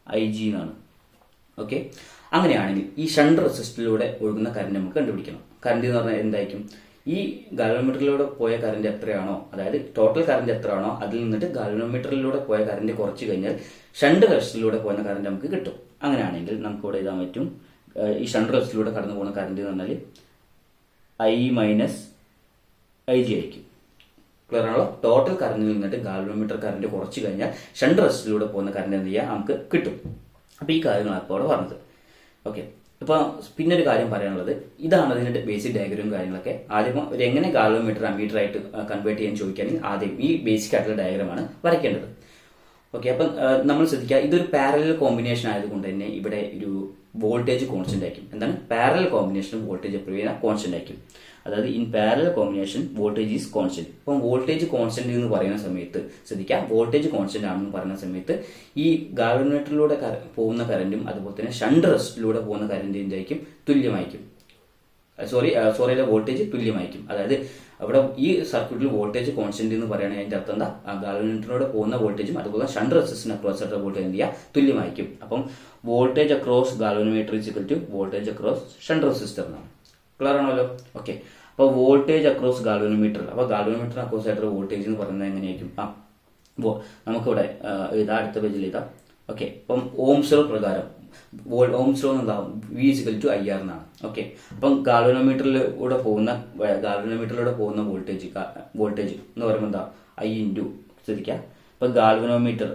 IG എന്നാണ്. ഓക്കെ, അങ്ങനെയാണെങ്കിൽ ഈ ഷണ്ട് റെസിസ്റ്ററിലൂടെ ഒഴുകുന്ന കറന്റ് നമുക്ക് കണ്ടുപിടിക്കണം. കറന്റ് എന്ന് പറഞ്ഞാൽ എന്തായിരിക്കും? ഈ ഗാൽവനോമീറ്ററിലൂടെ പോയ കറന്റ് എത്രയാണോ, അതായത് ടോട്ടൽ കറന്റ് എത്രയാണോ അതിൽ നിന്നിട്ട് ഗാൽവനോമീറ്ററിലൂടെ പോയ കറന്റ് കുറച്ച് കഴിഞ്ഞാൽ ഷണ്ട് റെസിസ്റ്ററിലൂടെ പോകുന്ന കറന്റ് നമുക്ക് കിട്ടും. അങ്ങനെയാണെങ്കിൽ നമുക്ക് ഇവിടെ എഴുതാൻ പറ്റും, ഈ ഷണ്ട് റെസിസ്റ്ററിലൂടെ കടന്നു പോകുന്ന കറന്റ് എന്ന് പറഞ്ഞാൽ I മൈനസ് IG ആയിരിക്കും. ക്ലിയർ ആണല്ലോ. ടോട്ടൽ കറന്റിൽ നിന്നിട്ട് ഗാൽവനോമീറ്റർ കറന്റ് കുറച്ച് കഴിഞ്ഞാൽ ഷണ്ട് റെസിസ്റ്ററിലൂടെ പോകുന്ന കറന്റ് എന്ത് ചെയ്യുക നമുക്ക് കിട്ടും. അപ്പോൾ ഈ കാര്യങ്ങളാണ് ഇപ്പോൾ അവിടെ പറഞ്ഞത്. ഓക്കെ, ഇപ്പോൾ പിന്നെ ഒരു കാര്യം പറയാനുള്ളത്, ഇതാണ് അതിന്റെ ബേസിക് ഡയഗ്രാമും കാര്യങ്ങളൊക്കെ. ആദ്യം ഒരു എങ്ങനെ ഗാൽവനോമീറ്റർ അമ്മീറ്റർ ആയിട്ട് കൺവേർട്ട് ചെയ്യാൻ ചോദിക്കുകയാണെങ്കിൽ ആദ്യം ഈ ബേസിക് ആയിട്ടുള്ള ഡയഗ്രമാണ് വരയ്ക്കേണ്ടത്. ഓക്കെ, അപ്പം നമ്മൾ ശ്രദ്ധിക്കുക, ഇതൊരു പാരലൽ കോമ്പിനേഷൻ ആയതുകൊണ്ട് തന്നെ ഇവിടെ ഒരു വോൾട്ടേജ് കോൺസ്റ്റന്റ് ആയിരിക്കും. എന്താണ് പാരലൽ കോമ്പിനേഷൻ വോൾട്ടേജ് എപ്പോഴും കോൺസ്റ്റന്റ് ആയിരിക്കും. അതായത് in parallel combination voltage is constant. അപ്പം വോൾട്ടേജ് കോൺസ്റ്റന്റ് എന്ന് പറയുന്ന സമയത്ത് ശ്രദ്ധിക്കാം, വോൾട്ടേജ് കോൺസ്റ്റന്റ് ആണെന്ന് പറയുന്ന സമയത്ത് ഈ ഗാൽവനോമീറ്ററിലൂടെ പോകുന്ന കറന്റും അതുപോലെ തന്നെ ഷണ്ട് റെസിസ്റ്ററിലൂടെ പോകുന്ന കറന്റിന്റെ ആയിരിക്കും തുല്യമായിരിക്കും. സോറിയിലെ വോൾട്ടേജ് തുല്യമായിരിക്കും. അതായത് അവിടെ ഈ സർക്യൂട്ടിൽ വോൾട്ടേജ് കോൺസ്റ്റന്റ് എന്ന് പറയുകയാണെങ്കിൽ അതിന്റെ അർത്ഥം എന്താ, ഗാൽവനോമീറ്ററിലൂടെ പോകുന്ന വോൾട്ടേജും അതുപോലെ ഷണ്ട് റെസിസ്റ്ററിന് അക്രോസ് ആയിട്ടുള്ള വോൾട്ടേജ് എന്ത് ചെയ്യുക തുല്യമായിരിക്കും. അപ്പം voltage across galvanometer is equal to voltage across shunt resistor എന്നാണ്. ക്ലിയർ ആണല്ലോ. ഓക്കെ, അപ്പോൾ വോൾട്ടേജ് അക്രോസ് ഗാൽവനോമീറ്റർ, അപ്പോൾ ഗാൽവനോമീറ്റർ അക്രോസ് ആയിട്ടുള്ള വോൾട്ടേജ് എന്ന് പറയുന്നത് എങ്ങനെയായിരിക്കും? നമുക്കിവിടെ ഇതാ അടുത്ത പേജിൽ ഇതാ. ഓക്കെ, അപ്പം ഓംസ് ലോ പ്രകാരം ഓംസ് ലോ എന്താവും, V ഈക്വൽ ടു IR എന്നാണ്. ഓക്കെ, അപ്പം ഗാൽവനോമീറ്ററിലൂടെ പോകുന്ന വോൾട്ടേജ് എന്ന് പറയുമ്പോൾ എന്താ I ഇൻറ്റു, ശ്രദ്ധിക്കുക, ഇപ്പം galvanometer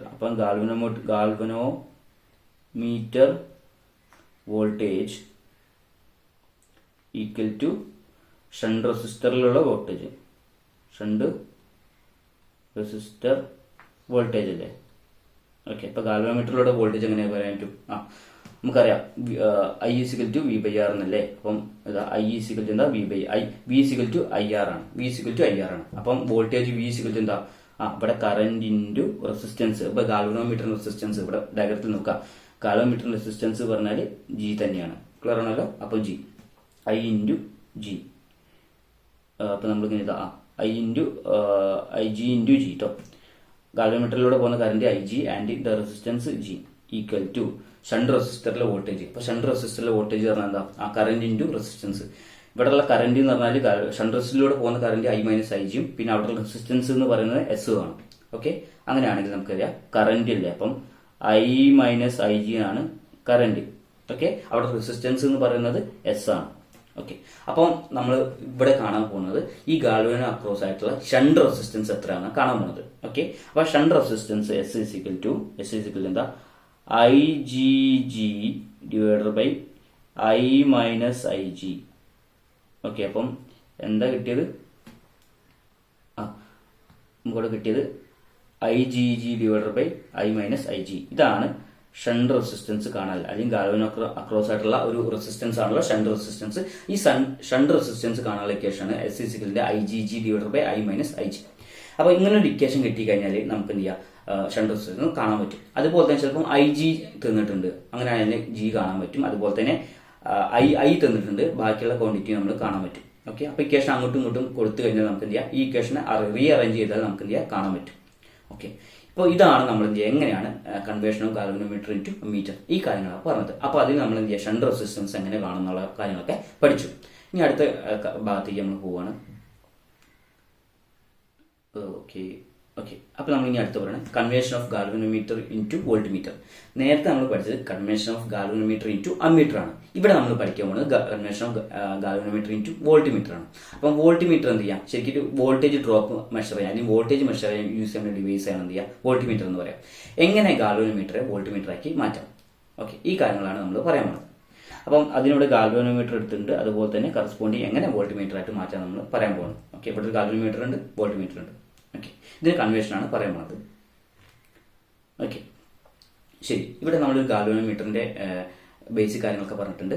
voltage equal to shunt റെസിസ്റ്ററിലുള്ള വോൾട്ടേജ്, ഷണ്ട് റെസിസ്റ്റർ വോൾട്ടേജ് അല്ലേ. ഓക്കെ, ഇപ്പൊ ഗാൽവനോമീറ്ററിലൂടെ വോൾട്ടേജ് എങ്ങനെയാ പറയാൻ പറ്റും? നമുക്കറിയാം I ഈക്വൽ ടു V/R എന്നല്ലേ. അപ്പം I ഈക്വൽ ടു എന്താ V ഈക്വൽ ടു IR ആണ്. അപ്പം വോൾട്ടേജ് V ഈക്വൽ ടു എന്താ, ഇവിടെ കറന്റ് ഇൻറ്റു റെസിസ്റ്റൻസ്. ഇപ്പൊ ഗാൽവനോമീറ്ററിന്റെ റെസിസ്റ്റൻസ് ഇവിടെ ഡയഗ്രത്തിൽ നോക്കാം. ഗാൽവനോമീറ്ററിന്റെ റെസിസ്റ്റൻസ് പറഞ്ഞാൽ G തന്നെയാണ്. ക്ലിയർ ആണല്ലോ. അപ്പൊ I ഇൻറ്റു G. അപ്പൊ നമ്മളിങ്ങനെ ഇതാ IG ഇൻറ്റു G കേട്ടോ. ഗാൽവനോമീറ്ററിലൂടെ പോകുന്ന current IG and the resistance G equal to shunt റെസിസ്റ്ററിലെ വോൾട്ടേജ്. അപ്പൊ ഷണ്ട് റെസിസ്റ്ററിലെ വോൾട്ടേജ് പറഞ്ഞാൽ എന്താ, കറന്റ് ഇൻറ്റു റെസിസ്റ്റൻസ്. ഇവിടെയുള്ള കറന്റ് എന്ന് പറഞ്ഞാൽ ഷണ്ട് റെസിസ്റ്ററിലൂടെ പോകുന്ന കറന്റ് I മൈനസ് IG യും പിന്നെ അവിടെ റെസിസ്റ്റൻസ് എന്ന് പറയുന്നത് S ആണ്. ഓക്കെ, അങ്ങനെയാണെങ്കിൽ നമുക്കറിയാം കറന്റ് ഇല്ലേ, അപ്പം I മൈനസ് IG ആണ് കറന്റ്. ഓക്കെ, അവിടെ റെസിസ്റ്റൻസ് എന്ന് പറയുന്നത് S ആണ്. ഓക്കെ, അപ്പം നമ്മൾ ഇവിടെ കാണാൻ പോകുന്നത് ഈ ഗാൽവനോ അക്രോസ് ആയിട്ടുള്ള ഷണ്ട് റെസിസ്റ്റൻസ് എത്രയാണ് കാണാൻ പോകുന്നത്. ഓക്കെ, അപ്പൊ shunt resistance S equal to എന്താ IgG divided by I minus IG. Okay, അപ്പം എന്താ കിട്ടിയത്, നമുക്കിവിടെ കിട്ടിയത് IgG divided by I minus IG. ഇതാണ് ഷണ്ട് റെസിസ്റ്റൻസ് കാണാൻ, അല്ലെങ്കിൽ ഗാൽവനോ അക്രോസ് ആയിട്ടുള്ള ഒരു റെസിസ്റ്റൻസ് ആണല്ലോ ഷണ്ട് റെസിസ്റ്റൻസ്. ഈ ഷണ്ട് റെസിസ്റ്റൻസ് കാണാനുള്ള ഇക്വേഷനാണ് S equal IgG divided by I minus IG. അപ്പൊ ഇങ്ങനെ ഒരു ഇക്വേഷൻ കിട്ടിക്കഴിഞ്ഞാൽ നമുക്ക് എന്ത് ചെയ്യാം, ഷണ്ട് റെസിസ്റ്റൻസ് കാണാൻ പറ്റും. അതുപോലെ തന്നെ ചിലപ്പോൾ IG തന്നിട്ടുണ്ട്, അങ്ങനെയാണെങ്കിൽ G കാണാൻ പറ്റും. അതുപോലെ തന്നെ I തന്നിട്ടുണ്ട്, ബാക്കിയുള്ള ക്വാണ്ടിറ്റി നമ്മൾ കാണാൻ പറ്റും. ഓക്കെ, അപ്പൊ ഇക്വേഷൻ അങ്ങോട്ടും ഇങ്ങോട്ടും കൊടുത്തു കഴിഞ്ഞാൽ നമുക്ക് എന്ത് ചെയ്യാം, ഈ ഇക്വേഷനെ റീഅറേഞ്ച് ചെയ്താൽ നമുക്ക് എന്ത് ചെയ്യാം കാണാൻ പറ്റും. ഓക്കെ, ഇപ്പോൾ ഇതാണ് നമ്മൾ എന്ത് ചെയ്യുക, എങ്ങനെയാണ് conversion of galvanometer into meter, ഈ കാര്യങ്ങളാണ് പറഞ്ഞത്. അപ്പോൾ അതിൽ നമ്മൾ എന്ത് ചെയ്യുക, ഷണ്ട് റെസിസ്റ്റൻസ് എങ്ങനെ കാണുന്നുള്ള കാര്യങ്ങളൊക്കെ പഠിച്ചു. ഇനി അടുത്ത ഭാഗത്തേക്ക് നമ്മൾ പോവുകയാണ്. ഓക്കെ, അപ്പോൾ നമ്മൾ ഇനി അടുത്ത് പറയുന്നത് conversion of galvanometer into voltmeter. നേരത്തെ നമ്മൾ പഠിച്ചത് conversion of galvanometer into ammeter ആണ്. ഇവിടെ നമ്മൾ പഠിക്കാൻ പോകുന്നത് conversion of galvanometer into voltmeter ആണ്. അപ്പം വോൾട്ട്മീറ്റർ എന്ത് ചെയ്യാം, ശരിക്കും വോൾട്ടേജ് ഡ്രോപ്പ് മെഷർ ചെയ്യാൻ അല്ലെങ്കിൽ വോൾട്ടേജ് മെഷർ ചെയ്യാൻ യൂസ് ചെയ്യുന്ന ഡിവൈസ് ആണ് എന്ത് ചെയ്യുക, വോൾട്ട്മീറ്റർ എന്ന് പറയാം. എങ്ങനെ ഗാൽവനോമീറ്ററെ വോൾട്ട്മീറ്റർ ആക്കി മാറ്റാം. ഓക്കെ, ഈ കാര്യങ്ങളാണ് നമ്മൾ പറയാൻ പോകുന്നത്. അപ്പം അതിനോട് ഗാൽവനോമീറ്റർ എടുത്തിട്ടുണ്ട്, അതുപോലെ തന്നെ കറസ്പോണ്ടിങ് എങ്ങനെ വോൾട്ട്മീറ്റർ ആയിട്ട് മാറ്റാൻ നമ്മൾ പറയാൻ പോകുന്നത്. ഓക്കെ, ഇവിടെ ഒരു ഗാൽവനോമീറ്റർ ഉണ്ട്, വോൾട്ട്മീറ്റർ ഉണ്ട്. ഓക്കെ, ഇതിന് കൺവേർഷനാണ് പറയാൻ പോകുന്നത്. ഓക്കെ, ശരി, ഇവിടെ നമ്മളൊരു ഗാൽവനോമീറ്ററിന്റെ ബേസിക് കാര്യങ്ങളൊക്കെ പറഞ്ഞിട്ടുണ്ട്.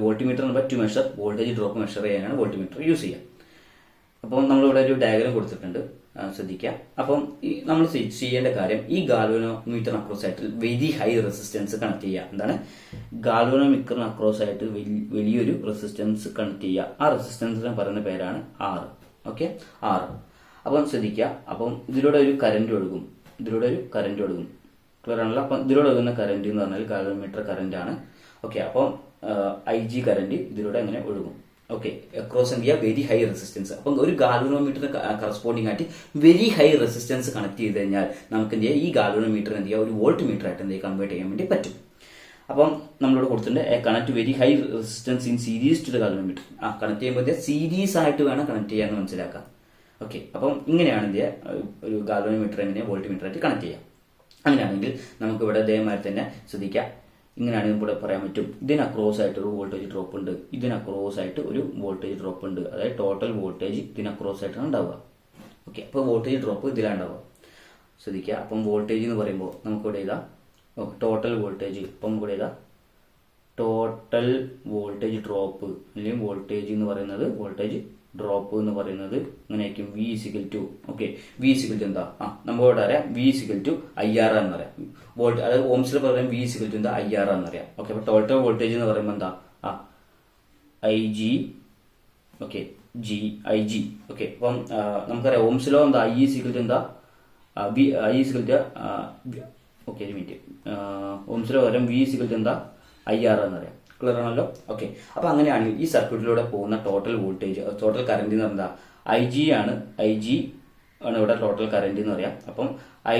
Voltmeter number two measure voltage drop measure ചെയ്യാനാണ് വോൾട്ട്മീറ്റർ യൂസ് ചെയ്യുക. അപ്പം നമ്മളിവിടെ ഒരു ഡയഗ്രാം കൊടുത്തിട്ടുണ്ട്, ശ്രദ്ധിക്കുക. അപ്പം നമ്മൾ ചെയ്യേണ്ട കാര്യം, ഈ ഗാൽവനോമീറ്റർ അക്രോസ് ആയിട്ട് വെരി ഹൈ റെസിസ്റ്റൻസ് കണക്ട് ചെയ്യുക. എന്താണ്, ഗാൽവനോമീറ്ററിന് അക്രോസ് ആയിട്ട് വലിയൊരു റെസിസ്റ്റൻസ് കണക്ട് ചെയ്യുക. ആ റെസിസ്റ്റൻസിനെ പറയുന്ന പേരാണ് R. Okay, R. അപ്പം ശ്രദ്ധിക്കുക, അപ്പം ഇതിലൂടെ ഒരു കറന്റ് ഒഴുകും. ക്ലിയർ ആണല്ലോ. അപ്പം ഇതിലൂടെ ഒഴുകുന്ന കറന്റ് എന്ന് പറഞ്ഞാൽ ഗാൽവനോമീറ്റർ കറന്റ് ആണ്. ഓക്കെ, അപ്പം IG കറന്റ് ഇതിലൂടെ എങ്ങനെ ഒഴുകും. ഓക്കെ, അക്രോസ് എന്ത് ചെയ്യുക, വെരി ഹൈ റെസിസ്റ്റൻസ്. അപ്പം ഒരു ഗാൽവനോമീറ്ററിന് കറസ്പോണ്ടിങ് ആയിട്ട് വെരി ഹൈ റെസിസ്റ്റൻസ് കണക്ട് ചെയ്ത് കഴിഞ്ഞാൽ നമുക്ക് എന്ത് ചെയ്യുക, ഈ ഗാൽവനോമീറ്റർ എന്ത് ചെയ്യുക, ഒരു വോൾട്ട് മീറ്റർ ആയിട്ട് എന്ത് ചെയ്യുക, കൺവേർട്ട് ചെയ്യാൻ വേണ്ടി പറ്റും. അപ്പം നമ്മളിവിടെ കൊടുത്തിട്ടുണ്ട് connect very high resistance in series to the galvanometer. Connect ചെയ്യുമ്പോൾ സീരീസ് ആയിട്ട് വേണം കണക്ട് ചെയ്യാന്ന് മനസ്സിലാക്കാം. ഓക്കെ, അപ്പം ഇങ്ങനെയാണ് എന്ത് ചെയ്യുക, ഒരു ഗാൽവനോമീറ്റർ എങ്ങനെ വോൾട്ട് മീറ്റർ ആയിട്ട് കണക്ട് ചെയ്യാം. അങ്ങനെയാണെങ്കിൽ നമുക്ക് ഇവിടെ ഇതേമാതിരി തന്നെ ശ്രദ്ധിക്കാം. ഇങ്ങനെയാണെങ്കിൽ ഇവിടെ പറയാൻ പറ്റും, ഇതിന് അക്രോസ് ആയിട്ട് ഒരു വോൾട്ടേജ് ഡ്രോപ്പ് ഉണ്ട്, ഇതിന് അക്രോസ് ആയിട്ട് ഒരു വോൾട്ടേജ് ഡ്രോപ്പ് ഉണ്ട്. അതായത് ടോട്ടൽ വോൾട്ടേജ് ഇതിന് അക്രോസ് ആയിട്ടാണ് ഉണ്ടാവുക. ഓക്കെ, അപ്പോൾ വോൾട്ടേജ് ഡ്രോപ്പ് ഇതിലാണ് ഉണ്ടാവുക. ശ്രദ്ധിക്കുക. അപ്പം വോൾട്ടേജ് എന്ന് പറയുമ്പോൾ നമുക്കിവിടെ ഇതാ ടോട്ടൽ വോൾട്ടേജ്. അപ്പം ഇവിടെ ഇതാ ടോട്ടൽ വോൾട്ടേജ് ഡ്രോപ്പ് അല്ലെങ്കിൽ വോൾട്ടേജ് എന്ന് പറയുന്നത്, വോൾട്ടേജ് ഡ്രോപ്പ് എന്ന് പറയുന്നത് ഇങ്ങനെയായിരിക്കും. V is equal to, okay, V is equal to എന്താ, നമ്മളോട് അറിയാം വി ഇസിക്കൽ ടു IR എന്ന് പറയാം. വോൾട്ട്, അതായത് ഓംസിൽ പറയാം വി ഇസിക്കൽ ടു എന്താ IR എന്നറിയാം. ഓക്കെ, അപ്പൊ ടോട്ടൽ വോൾട്ടേജ് എന്ന് പറയുമ്പോൾ എന്താ IG, ഓക്കെ, IG. ഓക്കെ, അപ്പം നമുക്കറിയാം ഓംസിലോ എന്താ I ഇസിക്കൽ ടു എന്താ I ഇസിക്കൽ ടു, ഓക്കെ ഒരു മിനിറ്റ്, ഓംസിലോ പറയാം വി ഇസിക്കൽ ടു എന്താ IR എന്നറിയാം. ക്ലിയർ ആണല്ലോ. ഓക്കെ, അപ്പൊ അങ്ങനെയാണെങ്കിൽ ഈ സർക്യൂട്ടിലൂടെ പോകുന്ന ടോട്ടൽ വോൾട്ടേജ്, ടോട്ടൽ കറന്റ് എന്ന് പറഞ്ഞാൽ IG ആണ് ഇവിടെ ടോട്ടൽ കറന്റ് എന്ന് പറയാം. അപ്പം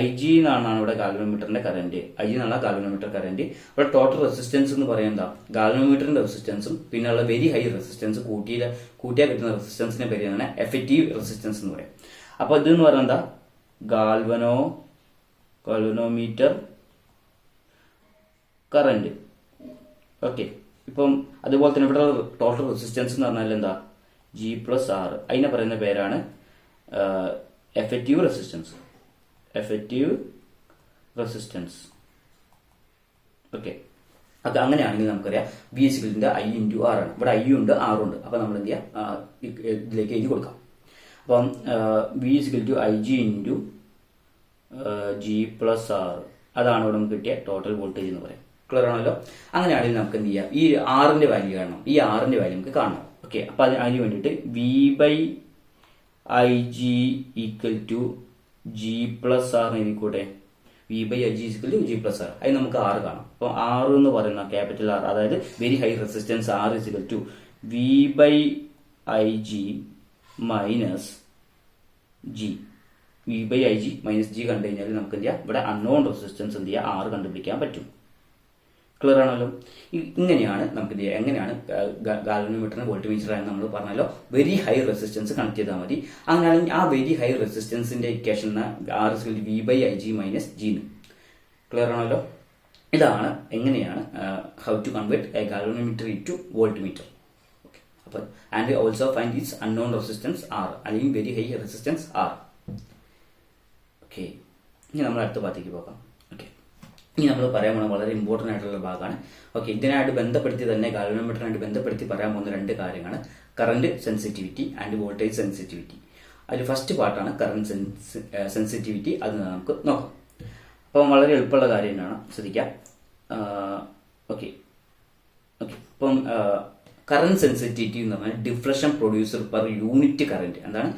IG എന്നാണ് ഇവിടെ ഗാൽവനോമീറ്ററിന്റെ കറന്റ്, IG എന്നുള്ള ഗാൽവനോമീറ്റർ കറന്റ്. ഇവിടെ ടോട്ടൽ റെസിസ്റ്റൻസ് എന്ന് പറയുന്നത് ഗാൽവനോമീറ്ററിന്റെ റെസിസ്റ്റൻസും പിന്നെ ഉള്ള വെരി ഹൈ റെസിസ്റ്റൻസ് കൂട്ടിയാൽ കിട്ടുന്ന റെസിസ്റ്റൻസിനെ പേരാണ് എഫക്റ്റീവ് റെസിസ്റ്റൻസ് എന്ന് പറയും. അപ്പൊ ഇതെന്ന് പറയുന്നത് എന്താ, ഗാൽവനോമീറ്റർ കറന്റ്. ഓക്കെ, ഇപ്പം അതുപോലെ തന്നെ ഇവിടെ ടോട്ടൽ റെസിസ്റ്റൻസ് എന്ന് പറഞ്ഞാൽ എന്താ G+R, അതിനെ പറയുന്ന പേരാണ് എഫക്റ്റീവ് റെസിസ്റ്റൻസ്. ഓക്കെ, അത് അങ്ങനെയാണെങ്കിൽ നമുക്കറിയാം വി ഇസിക്കലിന്റെ I × R ആണ്. ഇവിടെ I ഉണ്ട് R ഉണ്ട്. അപ്പൊ നമ്മൾ എന്ത് ചെയ്യാം, ഇതിലേക്ക് എഴുതി കൊടുക്കാം. അപ്പം V is equal to IG × G+R, അതാണ് ഇവിടെ നമുക്ക് കിട്ടിയ ടോട്ടൽ വോൾട്ടേജ് എന്ന് പറയാം. ക്ലിയർ ആണല്ലോ. അങ്ങനെയാണെങ്കിൽ നമുക്ക് എന്ത് ചെയ്യാം, ഈ ആറിന്റെ വാല്യൂ കാണണം, ഈ ആറിന്റെ വാല്യൂ നമുക്ക് കാണണം. ഓക്കെ, അപ്പൊ അതിന് വേണ്ടിയിട്ട് V/IG ഈക്വൽ ടു G+R എഴുതിക്കൂടെ. V/IG ഈക്വൽ ടു G+R, അത് നമുക്ക് R കാണാം. അപ്പൊ R എന്ന് പറയുന്ന ക്യാപിറ്റൽ R, അതായത് very high resistance R equal to V/IG minus G. V/IG minus G കണ്ടു കഴിഞ്ഞാൽ നമുക്ക് എന്ത് ചെയ്യാം, ഇവിടെ അൺനോൺ റെസിസ്റ്റൻസ് എന്ത് ചെയ്യാം, R കണ്ടുപിടിക്കാൻ പറ്റും. ക്ലിയർ ആണല്ലോ. ഇങ്ങനെയാണ് നമുക്ക് എന്ത് ചെയ്യുക, എങ്ങനെയാണ് ഗാൽവനോമീറ്ററിന് വോൾട്ട് മീറ്റർ ആണെന്ന് നമ്മൾ പറഞ്ഞല്ലോ, വെരി ഹൈ റെസിസ്റ്റൻസ് കണക്ട് ചെയ്താൽ മതി. അങ്ങനെയാണെങ്കിൽ ആ വെരി ഹൈ റെസിസ്റ്റൻസിന്റെ equation R V/IG minus G. Clear ആണല്ലോ. ഇതാണ് എങ്ങനെയാണ് how to convert a galvanometer to volt meter. Okay, അപ്പോൾ and also find its unknown resistance R അല്ലെങ്കിൽ very high resistance R. Okay, ഇനി നമ്മൾ അടുത്ത ഭാഗത്തേക്ക് പോകാം. ഓക്കെ, ഇനി നമ്മൾ പറയാൻ പോകുന്ന വളരെ ഇമ്പോർട്ടൻ്റ് ആയിട്ടുള്ള ഭാഗമാണ്. ഓക്കെ, ഇതിനായിട്ട് ബന്ധപ്പെടുത്തി തന്നെ ഗാൽവനോമീറ്ററിനായിട്ട് ബന്ധപ്പെടുത്തി പറയാൻ പോകുന്ന രണ്ട് കാര്യമാണ് current sensitivity and voltage sensitivity. അതിൽ ഫസ്റ്റ് പാർട്ടാണ് കറന്റ് സെൻസിറ്റിവിറ്റി. അത് നമുക്ക് നോക്കാം. അപ്പം വളരെ എളുപ്പമുള്ള കാര്യം തന്നെയാണ്, ശ്രദ്ധിക്കാം. ഓക്കെ, ഇപ്പം കറന്റ് സെൻസിറ്റിവിറ്റി എന്ന് പറഞ്ഞാൽ deflection producer per unit current. എന്താണ്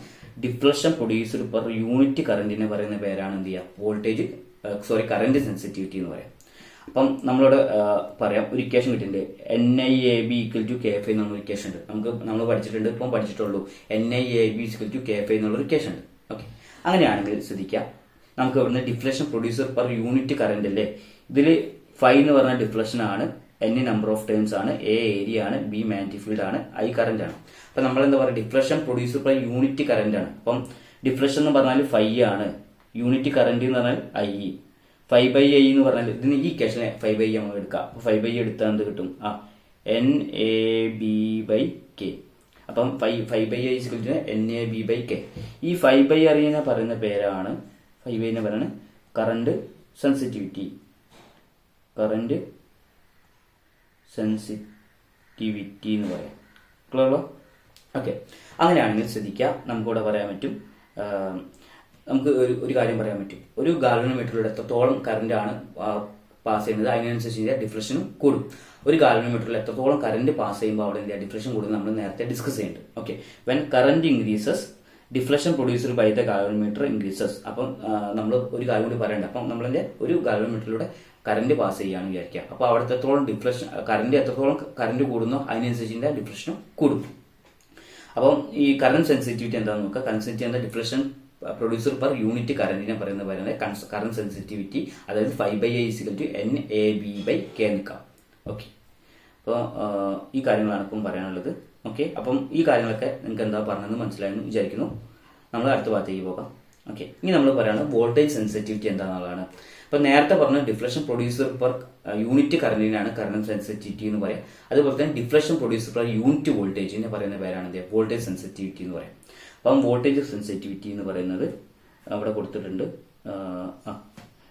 ഡിഫ്ലക്ഷൻ പ്രൊഡ്യൂസർ പെർ യൂണിറ്റ് കറന്റിനെ പറയുന്ന പേരാണ് എന്ത് ചെയ്യുക, വോൾട്ടേജ് കറന്റ് സെൻസിറ്റിവിറ്റി എന്ന് പറയാം. അപ്പം നമ്മളോട് പറയാം, ഒരു ഇക്വേഷൻ കിട്ടിയിട്ടുണ്ട്, NIAB ഈക്വൽ ടു KF എന്നുള്ള ഇക്വേഷൻ ഉണ്ട്. നമ്മൾ പഠിച്ചിട്ടുണ്ട്, ഇപ്പം പഠിച്ചിട്ടുള്ളൂ. NIAB ഈക്വൽ ടു KF എന്നുള്ള ഇക്വേഷൻ ഉണ്ട്. ഓക്കെ, അങ്ങനെയാണെങ്കിൽ ശ്രദ്ധിക്കാം, നമുക്ക് ഇവിടുന്ന് deflection producer per unit current അല്ലേ, ഇതിൽ ഫൈ എന്ന് പറഞ്ഞ ഡിഫ്ലക്ഷൻ ആണ്, N നമ്പർ ഓഫ് ടേംസ് ആണ്, A ഏരിയ ആണ്, B മാഗ്നറ്റിക് ഫീൽഡ് ആണ്, I കറന്റ് ആണ്. അപ്പൊ നമ്മൾ എന്താ പറയുക, deflection producer per unit current ആണ്. അപ്പം ഡിഫ്ലക്ഷൻ എന്ന് പറഞ്ഞാൽ ഫൈ ആണ്, യൂണിറ്റ് കറന്റ് എന്ന് പറഞ്ഞാൽ I. 5/I എന്ന് പറഞ്ഞാൽ ഇതിന് ഈ ഇക്വേഷനെ 5/I നമ്മൾ എടുക്കാം. 5/I എടുത്താൽ എന്ത് കിട്ടും, NAB/K. അപ്പം 5/I ഈക്വൽ ടു NAB/K. ഈ 5/I അറിയുന്ന പറയുന്ന പേരാണ്, 5/I എന്ന് പറയുന്നത് കറന്റ് സെൻസിറ്റിവിറ്റി. എന്ന് പറയാം. ക്ലിയറോ? ഓക്കെ, അങ്ങനെയാണെങ്കിൽ ശ്രദ്ധിക്കുക, നമുക്കിവിടെ പറയാൻ പറ്റും, നമുക്ക് ഒരു കാര്യം പറയാൻ പറ്റും, ഒരു ഗാൽവനോമീറ്ററിലൂടെ എത്രത്തോളം കറന്റ് ആണ് പാസ് ചെയ്യുന്നത് അതിനനുസരിച്ച് ഡിഫ്ലക്ഷനും കൂടും. ഒരു ഗാൽവനോമീറ്ററിൽ എത്രത്തോളം കറന്റ് പാസ് ചെയ്യുമ്പോൾ അവിടെ എന്ത് ഡിഫ്ലക്ഷൻ കൂടും നമ്മൾ നേരത്തെ ഡിസ്കസ് ചെയ്യുന്നുണ്ട്. Okay, when current increases deflection producer by the galvanometer increases. അപ്പം നമ്മൾ ഒരു കാര്യം കൂടി പറയണ്ട. അപ്പം നമ്മളതിന്റെ ഒരു ഗാൽവനോമീറ്ററിലൂടെ കറന്റ് പാസ് ചെയ്യുകയാണെന്ന് വിചാരിക്കുക. അപ്പോൾ അവിടെ എത്രത്തോളം ഡിഫ്ലക്ഷൻ കറന്റ് കൂടുന്നോ അതിനനുസരിച്ച് ഡിഫ്ലക്ഷനും കൂടും. അപ്പം ഈ കറന്റ് സെൻസിറ്റിവിറ്റി എന്താണെന്ന് നോക്കുക. കറന്റ് സെൻസിറ്റിവിറ്റി എന്താ? ഡിഫ്ലക്ഷൻ പ്രൊഡ്യൂസർ പെർ യൂണിറ്റ് കറന്റിനെ പറയുന്നത് കറന്റ് സെൻസിറ്റിവിറ്റി, അതായത് 5/I = NAB/K നിൽക്കാം. ഓക്കെ, അപ്പോൾ ഈ കാര്യങ്ങളാണ് ഇപ്പം പറയാനുള്ളത്. ഓക്കെ, അപ്പം ഈ കാര്യങ്ങളൊക്കെ നിങ്ങൾക്ക് എന്താ പറഞ്ഞതെന്ന് മനസ്സിലായെന്ന് വിചാരിക്കുന്നു. നമ്മൾ അടുത്ത ഭാഗത്തേക്ക് പോകാം. ഓക്കെ, ഇനി നമ്മൾ പറയുന്നത് വോൾട്ടേജ് സെൻസിറ്റിവിറ്റി എന്താണെന്നുള്ളതാണ്. അപ്പം നേരത്തെ പറഞ്ഞ ഡിഫ്ലക്ഷൻ പ്രൊഡ്യൂസർ പെർ യൂണിറ്റ് കറന്റിനാണ് കറന്റ് സെൻസിറ്റിവിറ്റി എന്ന് പറയാം. അതുപോലെ തന്നെ ഡിഫ്ലക്ഷൻ പ്രൊഡ്യൂസർ പെർ യൂണിറ്റ് വോൾട്ടേജിനെ പറയുന്ന പേരാണ് വോൾട്ടേജ് സെൻസിറ്റിവിറ്റി എന്ന് പറയാം. അപ്പം വോൾട്ടേജ് സെൻസിറ്റിവിറ്റി എന്ന് പറയുന്നത് അവിടെ കൊടുത്തിട്ടുണ്ട്.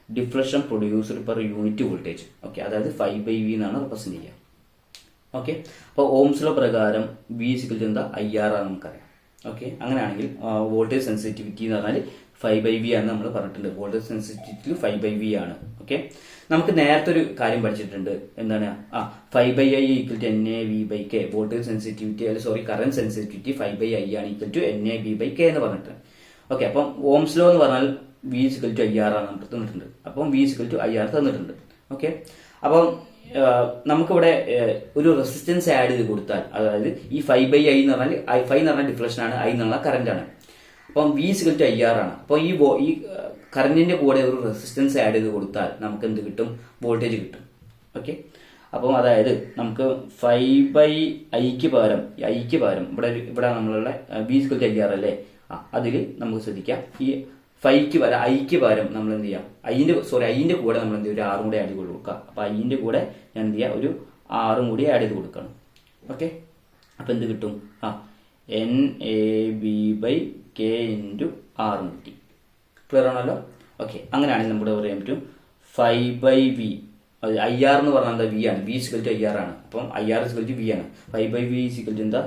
Deflection producer per unit voltage. Okay, അതായത് 5/V എന്നാണ് റെപ്രസെന്റ് ചെയ്യുക. ഓക്കെ, അപ്പോൾ ഓംസ് ലോ പ്രകാരം V = എന്താ? IR ആണ് നമുക്കറിയാം. ഓക്കെ, അങ്ങനെയാണെങ്കിൽ വോൾട്ടേജ് സെൻസിറ്റിവിറ്റി എന്ന് പറഞ്ഞാൽ 5/V ആണ് നമ്മൾ പറഞ്ഞിട്ടുണ്ട്. വോൾട്ടേജ് സെൻസിറ്റിവിറ്റി 5/V ആണ്. ഓക്കെ, നമുക്ക് നേരത്തെ ഒരു കാര്യം പഠിച്ചിട്ടുണ്ട്. എന്താണ്? 5/I = NAB/K. Voltage sensitivity current sensitivity 5/I ആണ് NAB/K എന്ന് പറഞ്ഞിട്ടുണ്ട്. ഓക്കെ, അപ്പം ഓംസ് ലോ എന്ന് പറഞ്ഞാൽ V = IR ആണ് നമുക്ക് തന്നിട്ടുണ്ട്. അപ്പം V = IR തന്നിട്ടുണ്ട്. ഓക്കെ, അപ്പം നമുക്കിവിടെ ഒരു റെസിസ്റ്റൻസ് ആഡ് ചെയ്ത് കൊടുത്താൽ, അതായത് ഈ 5/I എന്ന് പറഞ്ഞാൽ 5 എന്ന് പറഞ്ഞാൽ ഡിഫ്ലക്ഷൻ ആണ്, I എന്നുള്ള കറന്റ് ആണ്. അപ്പം V = IR ആണ്. അപ്പോൾ ഈ കറന്റിന്റെ കൂടെ ഒരു റെസിസ്റ്റൻസ് ആഡ് ചെയ്ത് കൊടുത്താൽ നമുക്ക് എന്ത് കിട്ടും? വോൾട്ടേജ് കിട്ടും. ഓക്കെ, അപ്പം അതായത് നമുക്ക് 5/Iക്ക് പകരം ഇവിടെ നമ്മളുള്ള V = IR അല്ലേ, അതിൽ നമുക്ക് ശ്രദ്ധിക്കാം. ഈ 5ക്ക് പകരം Iക്ക് പകരം നമ്മൾ എന്ത് ചെയ്യാം? അതിന്റെ കൂടെ നമ്മൾ എന്ത് ചെയ്യും? ഒരു 6 കൂടി ആഡ് ചെയ്ത് കൊടുക്കുക. അപ്പൊ അതിന്റെ കൂടെ ഞാൻ എന്ത് ചെയ്യാം? ഒരു 6 കൂടി ആഡ് ചെയ്ത് കൊടുക്കണം. ഓക്കെ, അപ്പൊ എന്ത് കിട്ടും? NAB/K × R കിട്ടി. ക്ലിയർ ആണല്ലോ? ഓക്കെ, അങ്ങനെയാണെങ്കിൽ നമ്മുടെ പറയാൻ പറ്റും 5/V. IR എന്ന് പറഞ്ഞാൽ എന്താ? V ആണ്. V = IR ആണ്. അപ്പം IR = V ആണ്. 5/V = എന്താ?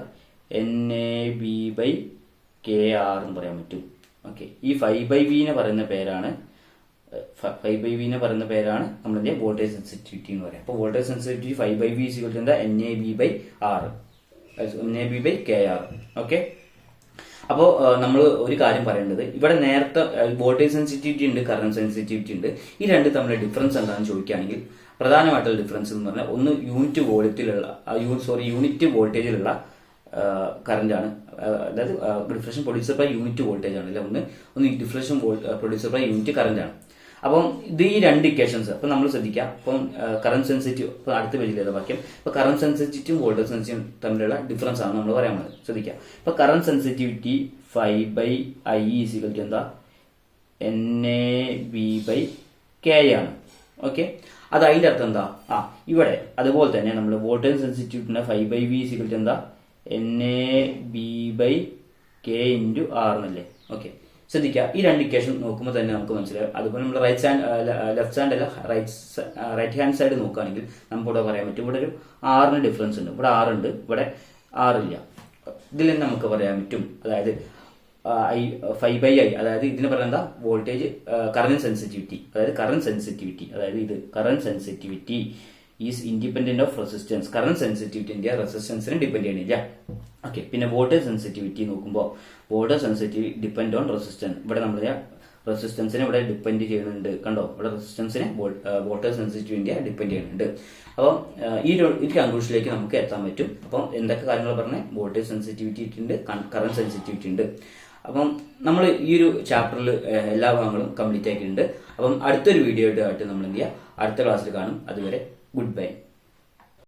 NAB/KR എന്ന് പറയാൻ പറ്റും. ഓക്കെ, ഈ 5/Vനെ പറയുന്ന പേരാണ് നമ്മളിന്റെ വോൾട്ടേജ് സെൻസിറ്റിവിറ്റി എന്ന് പറയാം. അപ്പോൾ വോൾട്ടേജ് സെൻസിറ്റിവിറ്റി 5/V = എന്താ? NAB/KR. ഓക്കെ, അപ്പോൾ നമ്മൾ ഒരു കാര്യം പറയേണ്ടത്, ഇവിടെ നേരത്തെ വോൾട്ടേജ് സെൻസിറ്റിവിറ്റി ഉണ്ട്, കറന്റ് സെൻസിറ്റിവിറ്റി ഉണ്ട്. ഈ രണ്ട് തമ്മിലുള്ള ഡിഫറൻസ് എന്താണെന്ന് ചോദിക്കുകയാണെങ്കിൽ പ്രധാനമായിട്ടുള്ള ഡിഫറൻസ് എന്ന് പറഞ്ഞാൽ ഒന്ന് യൂണിറ്റ് വോൾട്ടേജിലുള്ള കറന്റ് ആണ്. അതായത് deflection producer by unit voltage ആണ്. ഒന്ന് deflection producer by unit current ആണ്. അപ്പം ഇത് ഈ രണ്ട് ഇക്വേഷൻസ് അപ്പം നമ്മൾ ശ്രദ്ധിക്കാം. അപ്പം കറന്റ് സെൻസിറ്റീവ്, ഇപ്പൊ അടുത്ത പേജിലേതാ വാക്യം? ഇപ്പൊ കറന്റ് സെൻസിറ്റിവിറ്റിയും വോൾട്ടേജ് സെൻസിറ്റിവും തമ്മിലുള്ള ഡിഫറൻസ് ആണ് നമ്മൾ പറയാൻ പോകുന്നത്. ശ്രദ്ധിക്കാം. ഇപ്പൊ കറന്റ് സെൻസിറ്റിവിറ്റി 5/I = എന്താ? NAB/K ആണ്. ഓക്കെ, അത് അതിന്റെ അർത്ഥം എന്താ? ഇവിടെ അതുപോലെ തന്നെ നമ്മൾ വോൾട്ടേജ് സെൻസിറ്റിവിറ്റിന്റെ 5/V = എന്താ? NAB/K × R എന്നല്ലേ. ഓക്കെ, ശ്രദ്ധിക്കുക. ഈ രണ്ട് ഇക്വേഷൻ നോക്കുമ്പോൾ തന്നെ നമുക്ക് മനസ്സിലാവും. അതുപോലെ നമ്മൾ ലെഫ്റ്റ് ഹാൻഡ് സൈഡ് നോക്കുകയാണെങ്കിൽ നമുക്ക് ഇവിടെ പറയാൻ പറ്റും. ഇവിടെ ഒരു 6 ഡിഫറൻസ് ഉണ്ട്. ഇവിടെ 6 ഉണ്ട്, ഇവിടെ 6 ഇല്ല. ഇതിൽ നമുക്ക് പറയാൻ പറ്റും. അതായത് 5/I, അതായത് ഇതിന് പറയുന്നത് എന്താ? Voltage current sensitivity. അതായത് ഇത് current sensitivity is independent of resistance. Current sensitivity റെസിസ്റ്റൻസിനെ ഡിപെൻഡ് ചെയ്യണില്ല. ഓക്കെ, പിന്നെ വോൾട്ടേജ് സെൻസിറ്റിവിറ്റി നോക്കുമ്പോൾ voltage sensitivity depend on resistance. ഇവിടെ നമ്മൾ റെസിസ്റ്റൻസിനെ ഇവിടെ ഡിപെൻഡ് ചെയ്യുന്നുണ്ട്. കണ്ടോ, ഇവിടെ റെസിസ്റ്റൻസിനെ വോൾട്ടേജ് സെൻസിറ്റിവിറ്റി ഡിപെൻഡ് ചെയ്യുന്നുണ്ട്. അപ്പം ഈ കൺക്ലൂഷനിലേക്ക് നമുക്ക് എത്താൻ പറ്റും. അപ്പം എന്തൊക്കെ കാര്യങ്ങൾ പറഞ്ഞാൽ വോൾട്ടേജ് സെൻസിറ്റിവിറ്റി ഉണ്ട്, കറന്റ് സെൻസിറ്റിവിറ്റി ഉണ്ട്. അപ്പം നമ്മൾ ഈ ഒരു ചാപ്റ്ററിൽ എല്ലാ ഭാഗങ്ങളും കംപ്ലീറ്റ് ആക്കിയിട്ടുണ്ട്. അപ്പം അടുത്തൊരു വീഡിയോ ആയിട്ട് നമ്മൾ എന്ത് ചെയ്യുക? അടുത്ത ക്ലാസ്സിൽ കാണും. അതുവരെ ഗുഡ് ബൈ.